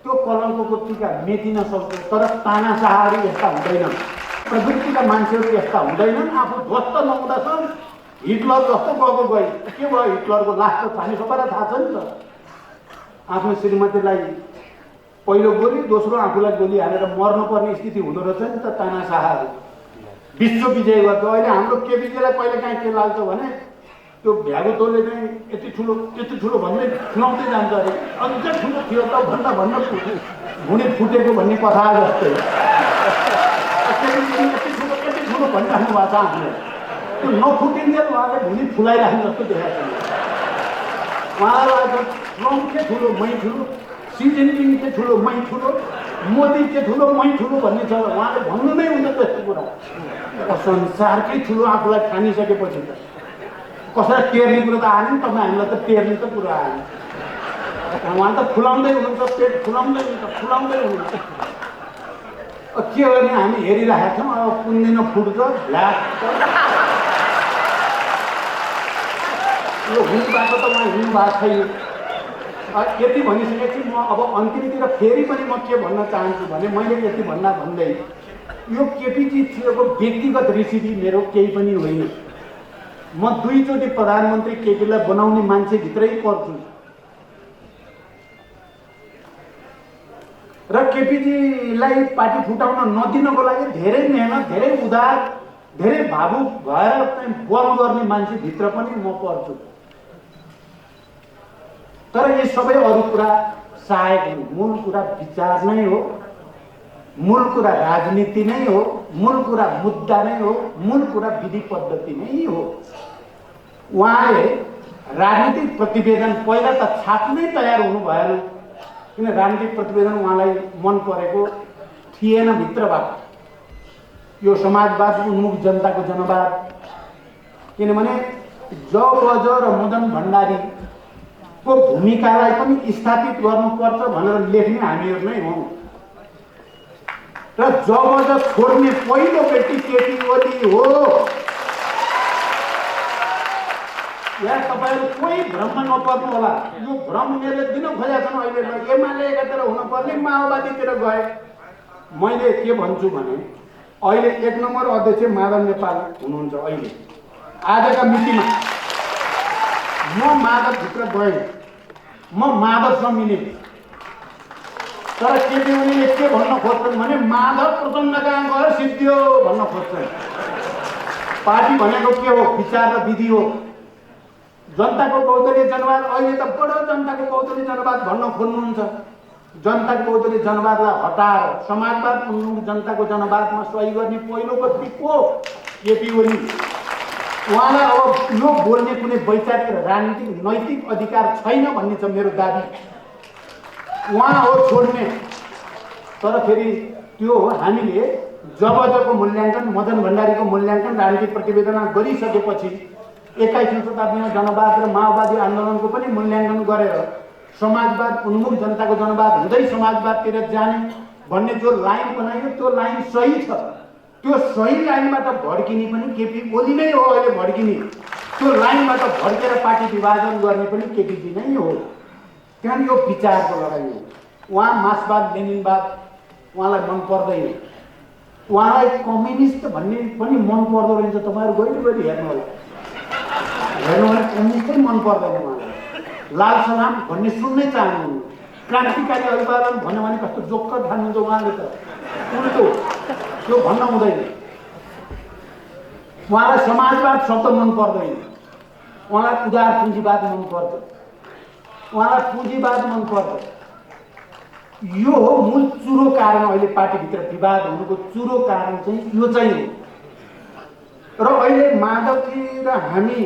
[SPEAKER 1] त्यो कलङ्कको टीका मेटिन सक्छ। तर तानाशाहहरू यस्ता हुँदैन, प्रवृत्तिका मान्छेहरू यस्ता हुँदैनन्। आफू ध्वस्त नहुँदासम्म हिटलर जस्तो गएको गई के भयो, हिटलरको लास्ट त हामी सबैलाई थाहा छ नि त। आफ्नो श्रीमतीलाई पहिलो गोली, दोस्रो आफूलाई गोली हालेर मर्नुपर्ने स्थिति हुँदो रहेछ नि त तानाशाहहरू। विश्व विजय गर्छ। अहिले हाम्रो केपीजीलाई कहिले काहीँ के लाग्छ भने त्यो भ्यागुतोले चाहिँ यति ठुलो भन्दै खुलाउँदै जान्छ अरे, अझै ठुलो थियो त भन्दा हुने फुटेको भन्ने कथा जस्तै यति ठुलो भनिराख्नु भएको छ। हामीले त्यो नफुटिन्जेल उहाँले भुनी फुलाइराख्नु जस्तो देखाएको छ। उहाँलाई त ट्रम्प के ठुलो मै ठुलो, सी जिनपिङ के ठुलो मै ठुलो, मोदी के ठुलो मै ठुलो भन्ने छ। उहाँले भन्नु नै हुन्छ त्यस्तो कुरा। संसारकै ठुलो आफूलाई ठानिसकेपछि त कसैलाई टेर्ने कुरो त आएन नि, तपाईँ हामीलाई त टेर्ने त कुरो आएन। उहाँ त फुलाउँदै हुनुहुन्छ, पेट फुलाउँदै हुनुहुन्छ। के गर्ने हामी हेरिरहेका छौँ। अब कुन दिन फुट्छ भ्ल्याक यो हुनु भएको त उहाँ हिँड्नु भएको छैन। यति भनिसकेपछि म अब अन्तिमतिर फेरि पनि म के भन्न चाहन्छु भने, मैले यति भन्दै यो केपीजीको व्यक्तिगत रिसिपी मेरो केही पनि होइन। म दुईचोटि प्रधानमन्त्री केपीलाई बनाउने मान्छेभित्रै पर्छु र केपीजीलाई पार्टी फुटाउन नदिनको लागि धेरै मेहनत, धेरै उदार, धेरै भावुक भएर बल गर्ने मान्छेभित्र पनि म पर्छु। तर यी सबै अरू कुरा सहायक हुन्। मूल कुरा विचार नै हो, मूल कुरा राजनीति नै हो, मूल कुरा मुद्दा नै हो, मूल कुरा विधि पद्धति नै हो। उहाँले राजनीतिक प्रतिवेदन पहिला त छाप्नै तयार हुनु भएन, किन राजनीतिक प्रतिवेदन उहाँलाई मन परेको थिएन भित्रबाट। यो समाजवाद उन्मुख जनताको जनवाद, किनभने जबज र मदन भण्डारीको भूमिकालाई पनि स्थापित गर्नुपर्छ भनेर लेख्ने हामीहरू नै हौँ। र जबज छोड्ने पहिलो व्यक्ति केपी ओली हो। यहाँ तपाईँहरू कोही भ्रममा नपर्नु होला। यो भ्रम उनीहरूले दिन खोजेका छन्। अहिले एमाले एकातिर हुनुपर्ने माओवादीतिर गए। मैले के भन्छु भने, अहिले 1 नम्बर अध्यक्ष माधव नेपाल हुनुहुन्छ। अहिले आजका मितिमा म माधवभित्र गएँ, म माधवसँग मिलेँ। तर केपी ओलीले के भन्न खोज्छन् भने माधव प्रचण्ड कहाँ गएर सिद्धियो भन्न खोज्छन्। पार्टी भनेको के हो? विचार र विधि हो। जनताको बहुदलीय जनवाद, अहिले त बडो जनताको बहुदलीय जनवाद भन्न खोज्नुहुन्छ। जनताको बहुदलीय जनवादलाई हटाएर समाजवाद उन्मुख जनताको जनवादमा सही गर्ने पहिलो व्यक्ति को? केपी ओली। उहाँलाई अब यो बोल्ने कुनै वैचारिक र राजनीतिक नैतिक अधिकार छैन भन्ने छ मेरो दाबी। उहाँ हो छोड्ने। तर फेरि त्यो हामीले जबजको मूल्याङ्कन, मदन भण्डारीको मूल्याङ्कन राजनीतिक प्रतिवेदनमा गरिसकेपछि 21औं शताब्दीमा जनवाद र माओवादी आन्दोलनको पनि मूल्याङ्कन गरेर समाजवाद उन्मुख जनताको जनवाद हुँदै समाजवादतिर जाने भन्ने जो लाइन बनायो त्यो लाइन सही छ। त्यो सही लाइनबाट भड्किने पनि केपी ओली नै हो। अहिले भड्किने त्यो लाइनबाट भड्केर पार्टी विभाजन गर्ने पनि केपीजी नै हो। किनभने यो विचारको लडाइँ हो। उहाँ मार्क्सवाद लेनिनवाद उहाँलाई मन पर्दैन। उहाँलाई कम्युनिस्ट भन्ने पनि मन पर्दो रहेछ। तपाईँहरू गइले हेर्नु होला, कम्युनिस्टै मन पर्दैन उहाँलाई। लाल सलाम भन्ने सुन्नै चाहनुहुन्न। क्रान्तिकारी अभिवादन भन्यो भने कस्तो जोक्क ठान्नुहुन्छ उहाँले त उल्टो त्यो भन्न हुँदैन। उहाँलाई समाजवाद शब्द मन पर्दैन, उहाँलाई उदार पुँजीवाद मन पर्छ, उहाँलाई पुँजीवाद मन पर्छ। यो हो मूल चुरो कारण, अहिले पार्टीभित्र विवाद हुनुको चुरो कारण चाहिँ यो चाहिँ हो। र अहिले माधवजी र हामी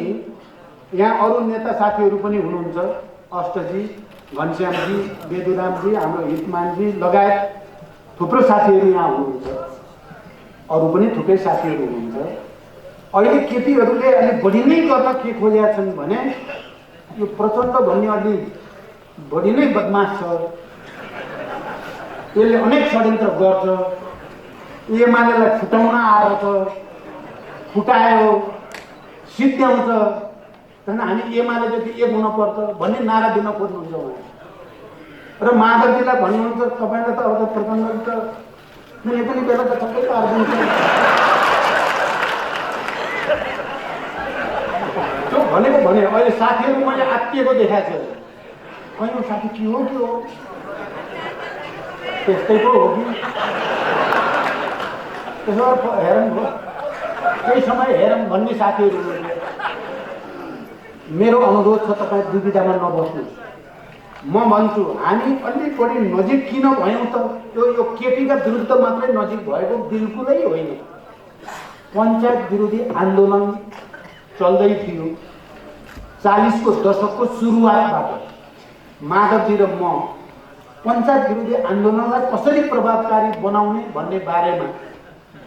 [SPEAKER 1] यहाँ अरू नेता साथीहरू पनि हुनुहुन्छ, अष्टजी, घनश्यामजी, बेदुरामजी, हाम्रो हितमानजी लगायत थुप्रो साथीहरू यहाँ हुनुहुन्छ, अरू पनि थुप्रै साथीहरू हुनुहुन्छ। अहिले केटीहरूले अलि बढी नै गर्न के खोजेका छन् भने यो प्रचण्ड भन्ने अलि बढी नै बदमास छ, यसले अनेक षड्यन्त्र गर्छ, एमालेलाई फुटाउन आएर छ, फुटायो, सिद्ध्याउँछ, झन् हामी एमाले जति एक हुनुपर्छ भन्ने नारा दिन खोज्नुहुन्छ उहाँ। र माधवजीलाई भन्नुहुन्छ तपाईँलाई त अब त प्रचण्डले त कुनै पनि बेला त सबै पारिदिन्छ। त्यो भनेको भने अहिले साथीहरू मैले आत्तिएको देखाएको छु। कहीँ साथी के हो त्यस्तै पो हो कि त्यसो हेरौँ हो, केही समय हेरौँ भन्ने साथीहरू। मेरो अनुरोध छ तपाईँ दुविधामा नबस्नुहोस्। म भन्छु हामी अलिक बढी नजिक किन भयौँ त? यो केपीका विरुद्ध मात्रै नजिक भएको बिल्कुलै होइन। पञ्चायत विरोधी आन्दोलन चल्दै थियो 40को दशकको सुरुवातबाट। माधवजी र म पञ्चायत विरोधी आन्दोलनलाई कसरी प्रभावकारी बनाउने भन्ने बारेमा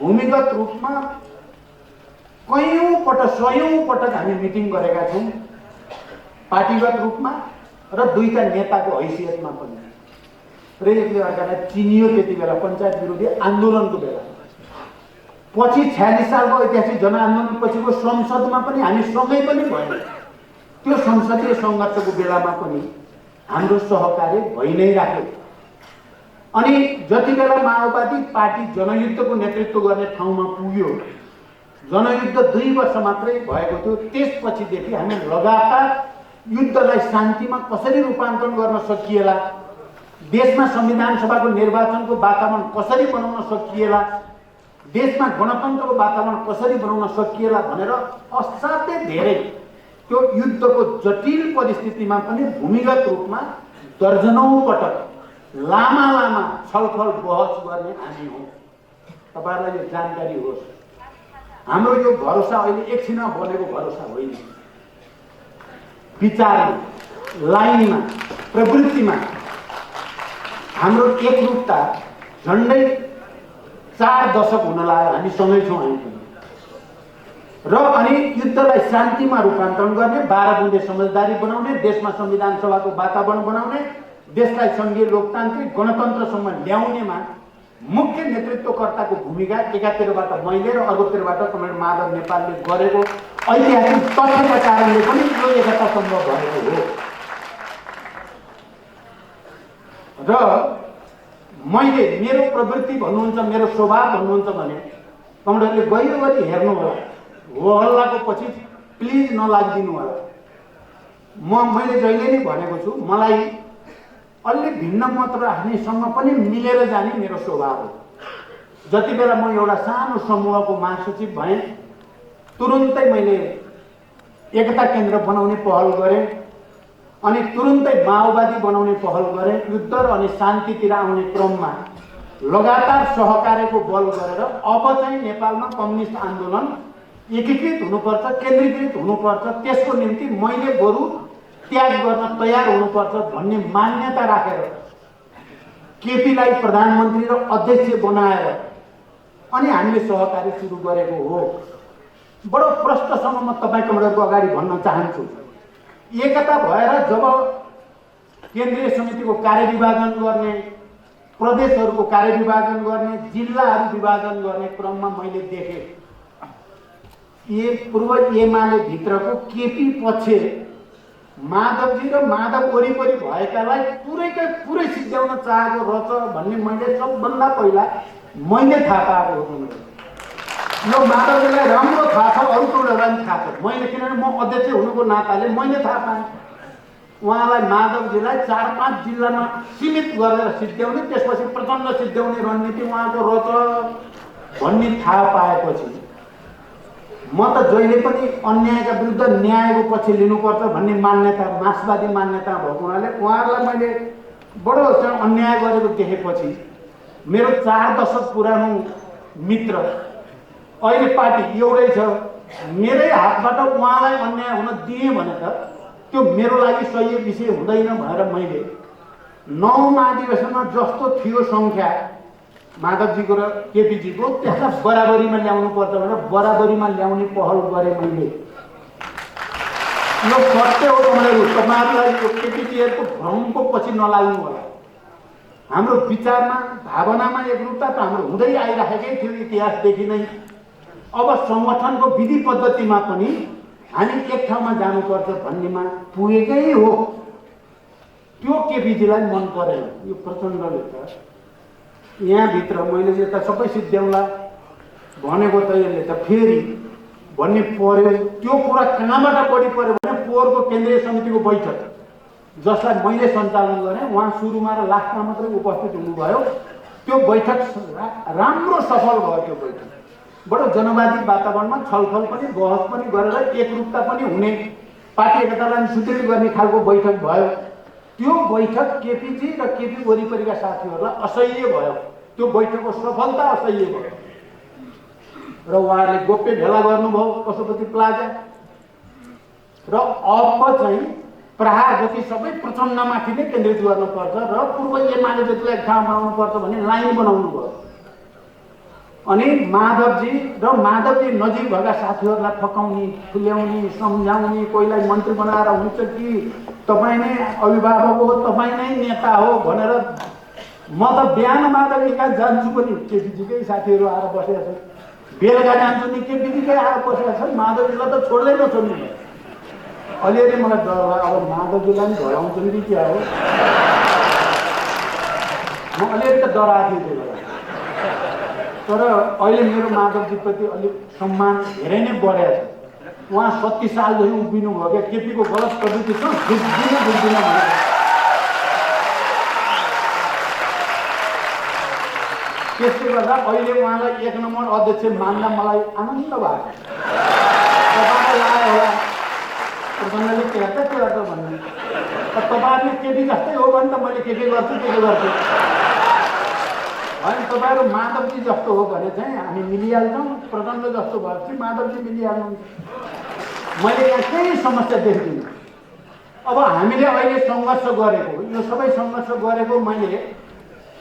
[SPEAKER 1] भूमिगत रूपमा कयौं पटक हामी मिटिङ गरेका छौँ, पार्टीगत रूपमा र दुईटा नेताको हैसियतमा पनि। र एकले अर्कालाई चिनियो त्यति बेला पञ्चायत विरोधी आन्दोलनको बेला। पछि 46 सालको ऐतिहासिक जनआन्दोलन पछिको संसदमा पनि हामी सँगै पनि भयौँ। त्यो संसदीय सङ्घर्षको बेलामा पनि हाम्रो सहकार्य भइ नै राख्यो। अनि जति बेला माओवादी पार्टी जनयुद्धको नेतृत्व गर्ने ठाउँमा पुग्यो, जनयुद्ध 2 वर्ष मात्रै भएको थियो, त्यसपछिदेखि हामी लगातार युद्धलाई शान्तिमा कसरी रूपान्तरण गर्न सकिएला, देशमा संविधान सभाको निर्वाचनको वातावरण कसरी बनाउन सकिएला, देशमा गणतन्त्रको वातावरण कसरी बनाउन सकिएला भनेर असाध्यै धेरै त्यो युद्धको जटिल परिस्थितिमा पनि भूमिगत रूपमा दर्जनौं पटक लामा छलफल बहस गर्ने हामी हौँ। तपाईहरुलाई यो जानकारी होस्। हाम्रो यो भरोसा अहिले एकछिनमा बनेको भरोसा होइन। विचारमा, लाइनमा, प्रवृत्तिमा हाम्रो एकरूपता झन्डै 4 दशक हुन लाग्यो। हामी सँगै छौँ हामी पनि। र अनि युद्धलाई शान्तिमा रूपान्तरण गर्ने, 12 बुँदे समझदारी बनाउने, देशमा संविधान सभाको वातावरण बनाउने, देशलाई संघीय लोकतान्त्रिक गणतन्त्रसम्म ल्याउनेमा मुख्य नेतृत्वकर्ताको भूमिका एकातिरबाट मैले र अर्कोतिरबाट कमरेड माधव नेपालले गरेको ऐतिहासिक तथ्यका कारणले पनि यो एकता सम्भव भएको हो। र मैले मेरो प्रवृत्ति भन्नुहुन्छ, मेरो स्वभाव भन्नुहुन्छ भने कमरेडले गहिरोगरी हेर्नु होला, हो हल्लाको पछि प्लिज नलागिदिनु होला। मैले जहिले नै भनेको छु, मलाई अलि भिन्न मत राख्नेसँग पनि मिलेर जाने मेरो स्वभाव हो। जति बेला म एउटा सानो समूहको महासचिव भएँ, तुरुन्तै मैले एकता केन्द्र बनाउने पहल गरेँ, अनि तुरुन्तै माओवादी बनाउने पहल गरेँ। युद्ध र अनि शान्तितिर आउने क्रममा लगातार सहकार्यको बल गरेर अब चाहिँ नेपालमा कम्युनिस्ट आन्दोलन एकीकृत हुनुपर्छ, केन्द्रीकृत हुनुपर्छ, त्यसको निम्ति मैले बरु त्याग गर्न तयार हुनुपर्छ भन्ने मान्यता राखेर केपीलाई प्रधानमन्त्री र अध्यक्ष बनाएर अनि हामीले सहकार्य सुरु गरेको हो। बडो प्रष्टसँग म तपाईहरुको अगाडि भन्न चाहन्छु। एकता भएर जब केन्द्रीय समितिको कार्यविभाजन गर्ने, प्रदेशहरूको कार्यविभाजन गर्ने, जिल्लाहरू विभाजन गर्ने क्रममा मैले देखेँ पूर्व एमाले भित्रको केपी पक्ष माधवजी र माधव वरिपरि भएकालाई पुरै सिद्ध्याउन चाहेको रहेछ भन्ने मैले सबभन्दा पहिला मैले थाहा पाएको हो। यो माधवजीलाई राम्रो थाहा छ, अरू टोलहरूलाई पनि थाहा छ। मैले किनभने म अध्यक्ष हुनुको नाताले मैले थाहा पाएँ। उहाँलाई माधवजीलाई 4-5 जिल्लामा सीमित गरेर सिद्ध्याउने, त्यसपछि प्रचण्ड सिद्ध्याउने रणनीति उहाँको रच भन्ने थाहा पाएपछि म त जहिले पनि अन्यायका विरुद्ध न्यायको पछि लिनुपर्छ भन्ने मान्यता, मार्क्सवादी मान्यता भएको हुनाले उहाँहरूलाई मैले बडो अन्याय गरेको देखेपछि मेरो 4 दशक पुरानो मित्र अहिले पार्टी एउटै छ, मेरै हातबाट उहाँलाई अन्याय हुन दिएँ भने त त्यो मेरो लागि सही विषय हुँदैन भनेर मैले 9 महाधिवेशनमा जस्तो थियो सङ्ख्या माधवजीको र केपीजीको त्यसलाई बराबरीमा ल्याउनु पर्छ भनेर बराबरीमा ल्याउने पहल गरेँ मैले। यो सत्य हो तपाईँहरूलाई यो केपीजीहरूको भ्रमको पछि नलाग्नु होला। हाम्रो विचारमा भावनामा एकरूपता त हाम्रो हुँदै आइराखेकै थियो इतिहासदेखि नै। अब सङ्गठनको विधि पद्धतिमा पनि हामी एक ठाउँमा जानुपर्छ भन्नेमा पुगेकै हो। त्यो केपीजीलाई मन परेन। यो प्रचण्डले त यहाँभित्र मैले यता सबै सिद्ध्याउला भनेको त यसले त फेरि भन्ने पर्यो। त्यो कुरा कहाँबाट बढी पर्यो भने पोहोरको केन्द्रीय समितिको बैठक जसलाई मैले सञ्चालन गरेँ, उहाँ सुरुमा र लास्टमा मात्रै उपस्थित हुनुभयो। त्यो बैठक राम्रो सफल भयो। त्यो बैठक बडो जनवादी वातावरणमा छलफल पनि बहस पनि गरेर एकरूपता पनि हुने, पार्टी एकतालाई सुदृढ गर्ने खालको बैठक भयो। त्यो बैठक केपीजी र केपी वरिपरिका साथीहरूलाई असह्य भयो। त्यो बैठकको सफलता असह्य भयो र उहाँहरूले गोप्य भेला गर्नुभयो पशुपति प्लाजा र अब चाहिँ प्रहार जति सबै प्रचण्डमाथि नै केन्द्रित गर्नुपर्छ र पूर्व एमाले जतिलाई एक ठाउँ बनाउनुपर्छ भन्ने लाइन बनाउनु भयो। अनि माधवजी र माधवजी नजिक भएका साथीहरूलाई फकाउने, फुल्याउने, सम्झाउने, कोहीलाई मन्त्री बनाएर हुन्छ कि तपाईँ नै अभिभावक हो, तपाईँ नै नेता हो भनेर म त बिहान माधवजी कहाँ जान्छु पनि केपीजीकै साथीहरू आएर बसेका छन्, बेलुका जान्छु नि केपीजीकै आएर बसेका छन्। माधवजीलाई त छोड्दै नछोड्नु। अलिअलि मलाई डर भयो, अब माधवजीलाई पनि घराउँछु नि क्या हो। म अलिअलि त डराएको थिएँ त्यो बेला। तर अहिले मेरो माधवजीप्रति अलिक सम्मान धेरै नै बढेको छ। उहाँ 70 सालदेखि उभिनु भयो क्या। केपीको गलत प्रवृत्ति छ बुझ्दिन भने त्यसले गर्दा अहिले उहाँलाई 1 नम्बर अध्यक्ष मान्दा मलाई आनन्द भएको। तपाईँलाई लाग्यो होला प्रचण्डले के गर्छ भन्ने। तपाईँहरूले केपी जस्तै हो भने त मैले के गर्छु होइन। तपाईँहरू माधवजी जस्तो हो भने चाहिँ हामी मिलिहाल्छौँ। प्रचण्ड जस्तो भएपछि माधवजी मिलिहाल्नुहुन्छ। मैले यहाँ केही समस्या देख्दिनँ। अब हामीले अहिले सङ्घर्ष गरेको, यो सबै सङ्घर्ष गरेको मैले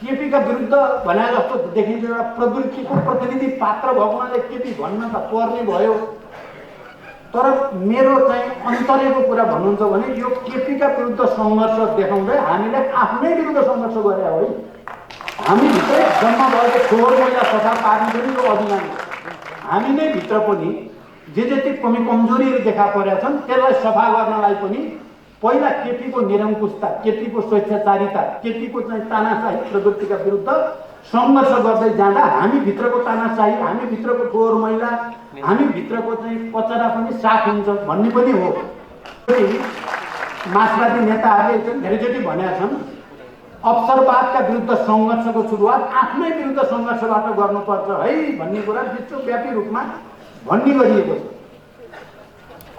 [SPEAKER 1] केपीका विरुद्ध भने जस्तो देखिन्छ। एउटा प्रवृत्तिको प्रतिनिधि पात्र भएको हुनाले केपी भन्न त पर्ने भयो। तर मेरो चाहिँ अन्तर्यको कुरा भन्नुहुन्छ भने यो केपीका विरुद्ध सङ्घर्ष देखाउँदै हामीले आफ्नै विरुद्ध सङ्घर्ष गरे हो है। हामी भित्रै जम्मा भएको फोहोर मैला सफा पार्ने पनि यो अभियान हो। हामी नै भित्र पनि जे जति कमी कमजोरीहरू देखा परेका छन् त्यसलाई सफा गर्नलाई पनि पहिला केपीको निरङ्कुशता, केपीको स्वेच्छाचारिता, केपीको चाहिँ तानाशाही प्रवृत्तिका विरुद्ध सङ्घर्ष गर्दै जाँदा हामी भित्रको तानाशाही, हामी भित्रको फोहोर मैला, हामी भित्रको चाहिँ कचरा पनि साफ हुन्छ भन्ने पनि हो। मार्क्सवादी नेताहरूले धेरैचोटि भनेका छन् अवसरवादका विरुद्ध सङ्घर्षको सुरुवात आफ्नै विरुद्ध सङ्घर्षबाट गर्नुपर्छ है भन्ने कुरा विश्वव्यापी रूपमा भन्ने गरिएको छ।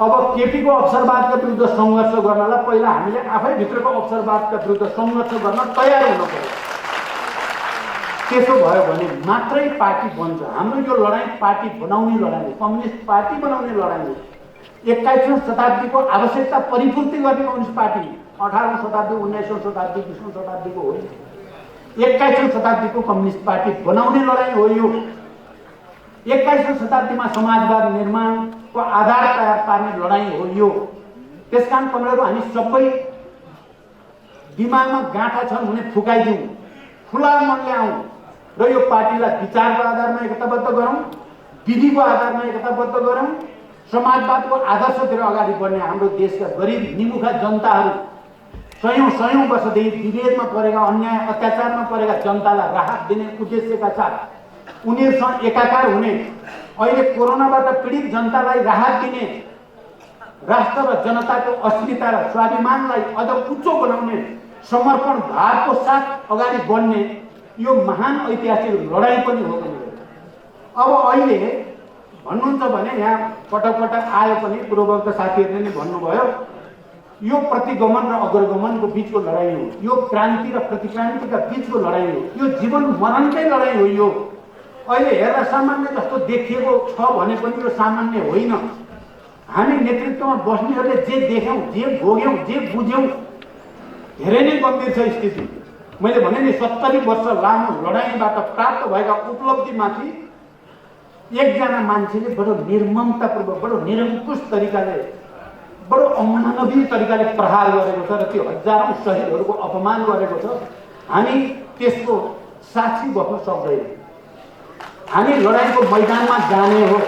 [SPEAKER 1] अब केपीको अवसरवादका विरुद्ध सङ्घर्ष गर्नलाई पहिला हामीले आफै भित्रको अवसरवादका विरुद्ध सङ्घर्ष गर्न तयार हुनु पर्यो। त्यसो भयो भने मात्रै पार्टी बन्छ। हाम्रो यो लडाइँ पार्टी बनाउने लडाइँ हो, कम्युनिस्ट पार्टी बनाउने लडाइँ हो। 21औं शताब्दीको आवश्यकता परिपूर्ति गर्ने कम्युनिस्ट पार्टी 18औं शताब्दी, 19औं शताब्दी, 20औं शताब्दीको हो। 21औं शताब्दीको कम्युनिस्ट पार्टी बनाउने लडाइँ हो यो। 21औं शताब्दीमा समाजवाद निर्माणको आधार तयार पार्ने लडाइँ हो यो। त्यसकारण तपाईँहरू हामी सबै दिमागमा गाँठा छन् भने फुकाइदिउँ, खुला मनले आउँ र यो पार्टीलाई विचारको आधारमा एकताबद्ध गरौँ, विधिको आधारमा एकताबद्ध गरौँ, समाजवादको आदर्शतिर अगाडि बढ्ने हाम्रो देशका गरिब निमुखा जनताहरू, सयौं वर्षदेखि विभेदमा परेका, अन्याय अत्याचारमा परेका जनतालाई राहत दिने उद्देश्यका साथ उनीहरूसँग एकाकार हुने, अहिले कोरोनाबाट पीडित जनतालाई राहत दिने राष्ट्र र जनताको अस्मिता र स्वाभिमानलाई अझ उच्च बनाउने समर्पण भावको साथ अगाडि बढ्ने यो महान ऐतिहासिक लडाईँ पनि हो। अब अहिले भन्नुहुन्छ भने यहाँ पटक पटक आयो पनि पूर्ववर्त साथीहरूले नै भन्नुभयो, यो प्रतिगमन र अग्रगमनको बिचको लडाईँ हो, यो क्रान्ति र प्रतिक्रान्तिका बिचको लडाईँ हो, यो जीवन मरणकै लडाईँ हो। यो अहिले हेर्दा सामान्य जस्तो देखिएको छ भने पनि यो सामान्य होइन। हामी नेतृत्वमा बस्नेहरूले जे देख्यौँ, जे भोग्यौँ, जे बुझ्यौँ धेरै नै गम्भीर छ स्थिति। मैले भने नि 70 वर्ष लामो लडाईँबाट प्राप्त भएका उपलब्धिमाथि एकजना मान्छेले बडो निर्ममतापूर्वक, बडो निरङ्कुश तरिकाले, बडो अमानवीय तरिकाले प्रहार गरेको छ र त्यो हजारौं शहीदहरूको अपमान गरेको छ। हामी त्यसको साक्षी बस्न सक्दैनौँ। हामी लडाईँको मैदानमा जाने हो।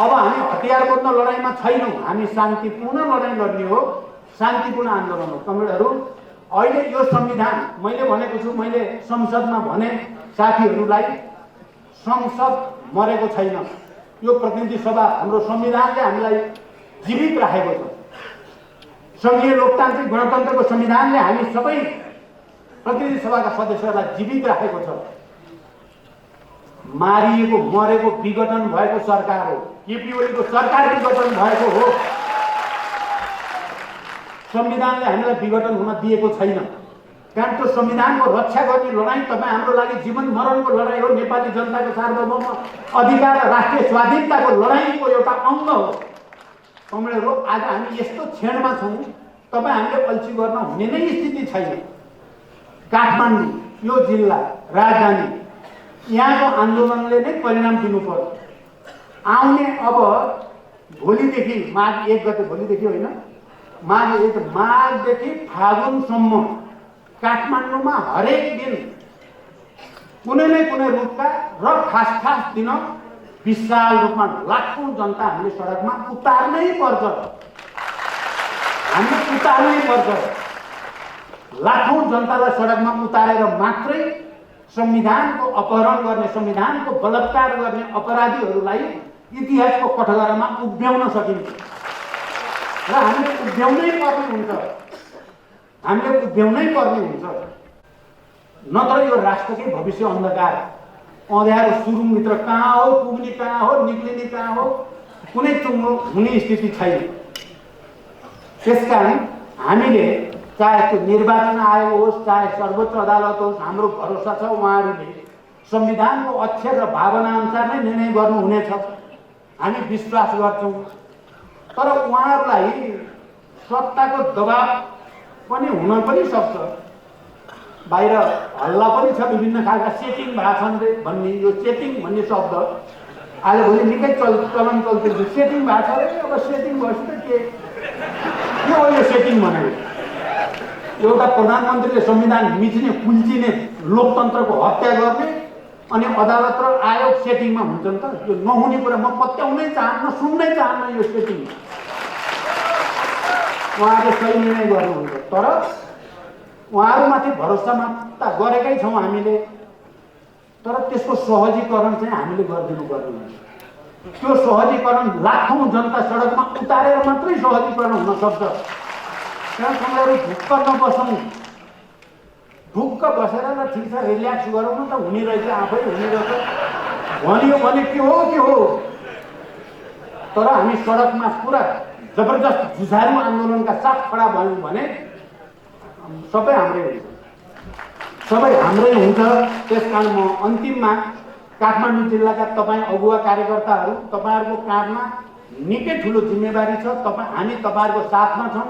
[SPEAKER 1] अब हामी हतियार बोक्न लडाईँमा छैनौँ, हामी शान्तिपूर्ण लडाईँ गर्ने हो, शान्तिपूर्ण आन्दोलन हो। कमरेडहरू, अहिले यो संविधान मैले भनेको छु, मैले संसदमा भने साथीहरूलाई, संसद मरेको छैन। यो प्रतिनिधि सभा, हाम्रो संविधानले हामीलाई जीवित राखेको छ। संघीय लोकतान्त्रिक गणतन्त्रको संविधानले हामी सबै प्रतिनिधि सभाका सदस्यहरूलाई जीवित राखेको छ। मारिएको, मरेको, विघटन भएको सरकार हो, केपी ओलीको सरकार विघटन भएको हो। संविधानले हामीलाई विघटन हुन दिएको छैन, कारण त्यो संविधानको रक्षा गर्ने लडाईँ तपाईँ हाम्रो लागि जीवन मरणको लडाईँ हो। नेपाली जनताको सार्वभौम अधिकार र राष्ट्रिय स्वाधीनताको लडाईँको एउटा अङ्ग हो। कमरेडहरू, आज हामी यस्तो क्षणमा छौँ, तपाईँ हामीले अल्छी गर्न हुने नै स्थिति छैन। काठमाडौँ यो जिल्ला राजधानी, यहाँको आन्दोलनले नै परिणाम दिनु पर्यो। आउने अब भोलिदेखि माघ 1 गते, भोलिदेखि होइन, माघ 1, माघदेखि फागुनसम्म काठमाडौँमा हरेक दिन कुनै न कुनै रूपका र खास दिन विशाल रूपमा लाखौं जनता हामीले सडकमा उतार्नै पर्छ। हामीले उतार्नै पर्छ। लाखौं जनतालाई सडकमा उतारेर मात्रै संविधानको अपहरण गर्ने, संविधानको बलात्कार गर्ने अपराधीहरूलाई इतिहासको कठघरामा उभ्याउन सकिन्छ र हामीले उभ्याउनै पर्ने हुन्छ। हामीले उभ्याउनै पर्ने हुन्छ, नत्र यो राष्ट्रकै भविष्य अन्धकार, अँध्यारो सुरुङभित्र कहाँ हो, पुग्ने कहाँ हो, निक्लिने कहाँ हो, कुनै टुङ्गो हुने स्थिति छैन। त्यसकारण हामीले चाहे त्यो निर्वाचन आयोग होस्, चाहे सर्वोच्च अदालत होस्, हाम्रो भरोसा छ उहाँहरूले संविधानको अक्षर र भावना अनुसार नै निर्णय गर्नुहुनेछ, हामी विश्वास गर्छौँ। तर उहाँहरूलाई सत्ताको दबाब पनि हुन पनि सक्छ। बाहिर हल्ला पनि छ, विभिन्न खालका सेटिङ भएको छन् रे भन्ने, यो सेटिङ भन्ने शब्द आजभोलि निकै चलन चल्ती, सेटिङ भएको छ रे। अब सेटिङ भएपछि त के हो यो सेटिङ भनेको? एउटा प्रधानमन्त्रीले संविधान मिच्ने, कुल्चिने, लोकतन्त्रको हत्या गर्ने अनि अदालत र आयोग सेटिङमा हुन्छ नि त? यो नहुने कुरा म पत्याउनै चाहन्न, सुन्नै चाहन्न यो सेटिङ। उहाँले सही निर्णय गर्नुहुन्छ, तर उहाँहरूमाथि भरोसामा त गरेकै छौँ हामीले, तर त्यसको सहजीकरण चाहिँ हामीले गरिदिनु पर्ने हुन्छ। त्यो सहजीकरण लाखौं जनता सडकमा उतारेर मात्रै सहजीकरण हुन सक्छ। त्यहाँ तपाईँहरू ढुक्क नबसौँ, ढुक्क बसेर ल ठिक छ रिल्याक्स गरौँ न त, हुने रहेछ, आफै हुने रहेछ भनियो भने के हो। तर हामी सडकमा पुरा जबरजस्त जुझारु आन्दोलनका साथ खडा भयौँ भने सबै हाम्रै हुन्छ, सबै हाम्रै हुन्छ। त्यसकारण म अन्तिममा काठमाडौँ जिल्लाका तपाईँ अगुवा कार्यकर्ताहरू, तपाईँहरूको काँधमा निकै ठुलो जिम्मेवारी छ। हामी तपाईँहरूको साथमा छौँ।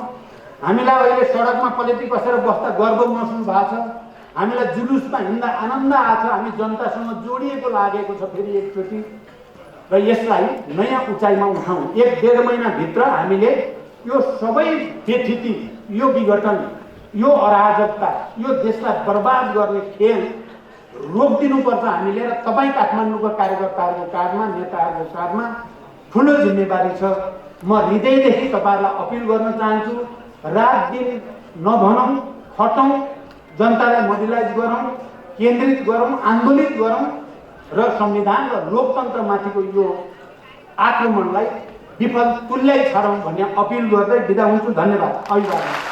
[SPEAKER 1] हामीलाई अहिले सडकमा पलेटी बसेर बस्दा गर्व महसुस भएको छ, हामीलाई जुलुसमा हिँड्दा आनन्द आएको छ, हामी जनतासँग जोडिएको लागेको छ फेरि एकचोटि, र यसलाई नयाँ उचाइमा उठाउँ। 1-1.5 महिनाभित्र हामीले यो सबै बेथिति, यो विघटन, यो अराजकता, यो देशलाई बर्बाद गर्ने खेल रोकिदिनुपर्छ हामीले। र तपाईँ काठमाडौँको कार्यकर्ताहरूको काँधमा, नेताहरूको काँधमा ठुलो जिम्मेवारी छ। म हृदयदेखि तपाईँहरूलाई अपिल गर्न चाहन्छु, रात दिन नभनौँ, खटौँ, जनतालाई मोबिलाइज गरौँ, केन्द्रित गरौँ, आन्दोलित गरौँ र संविधान र लोकतन्त्रमाथिको यो आक्रमणलाई विफल तुल्याइ छाडौँ भन्ने अपिल गर्दै बिदा हुन्छु। धन्यवाद। अभिवादन।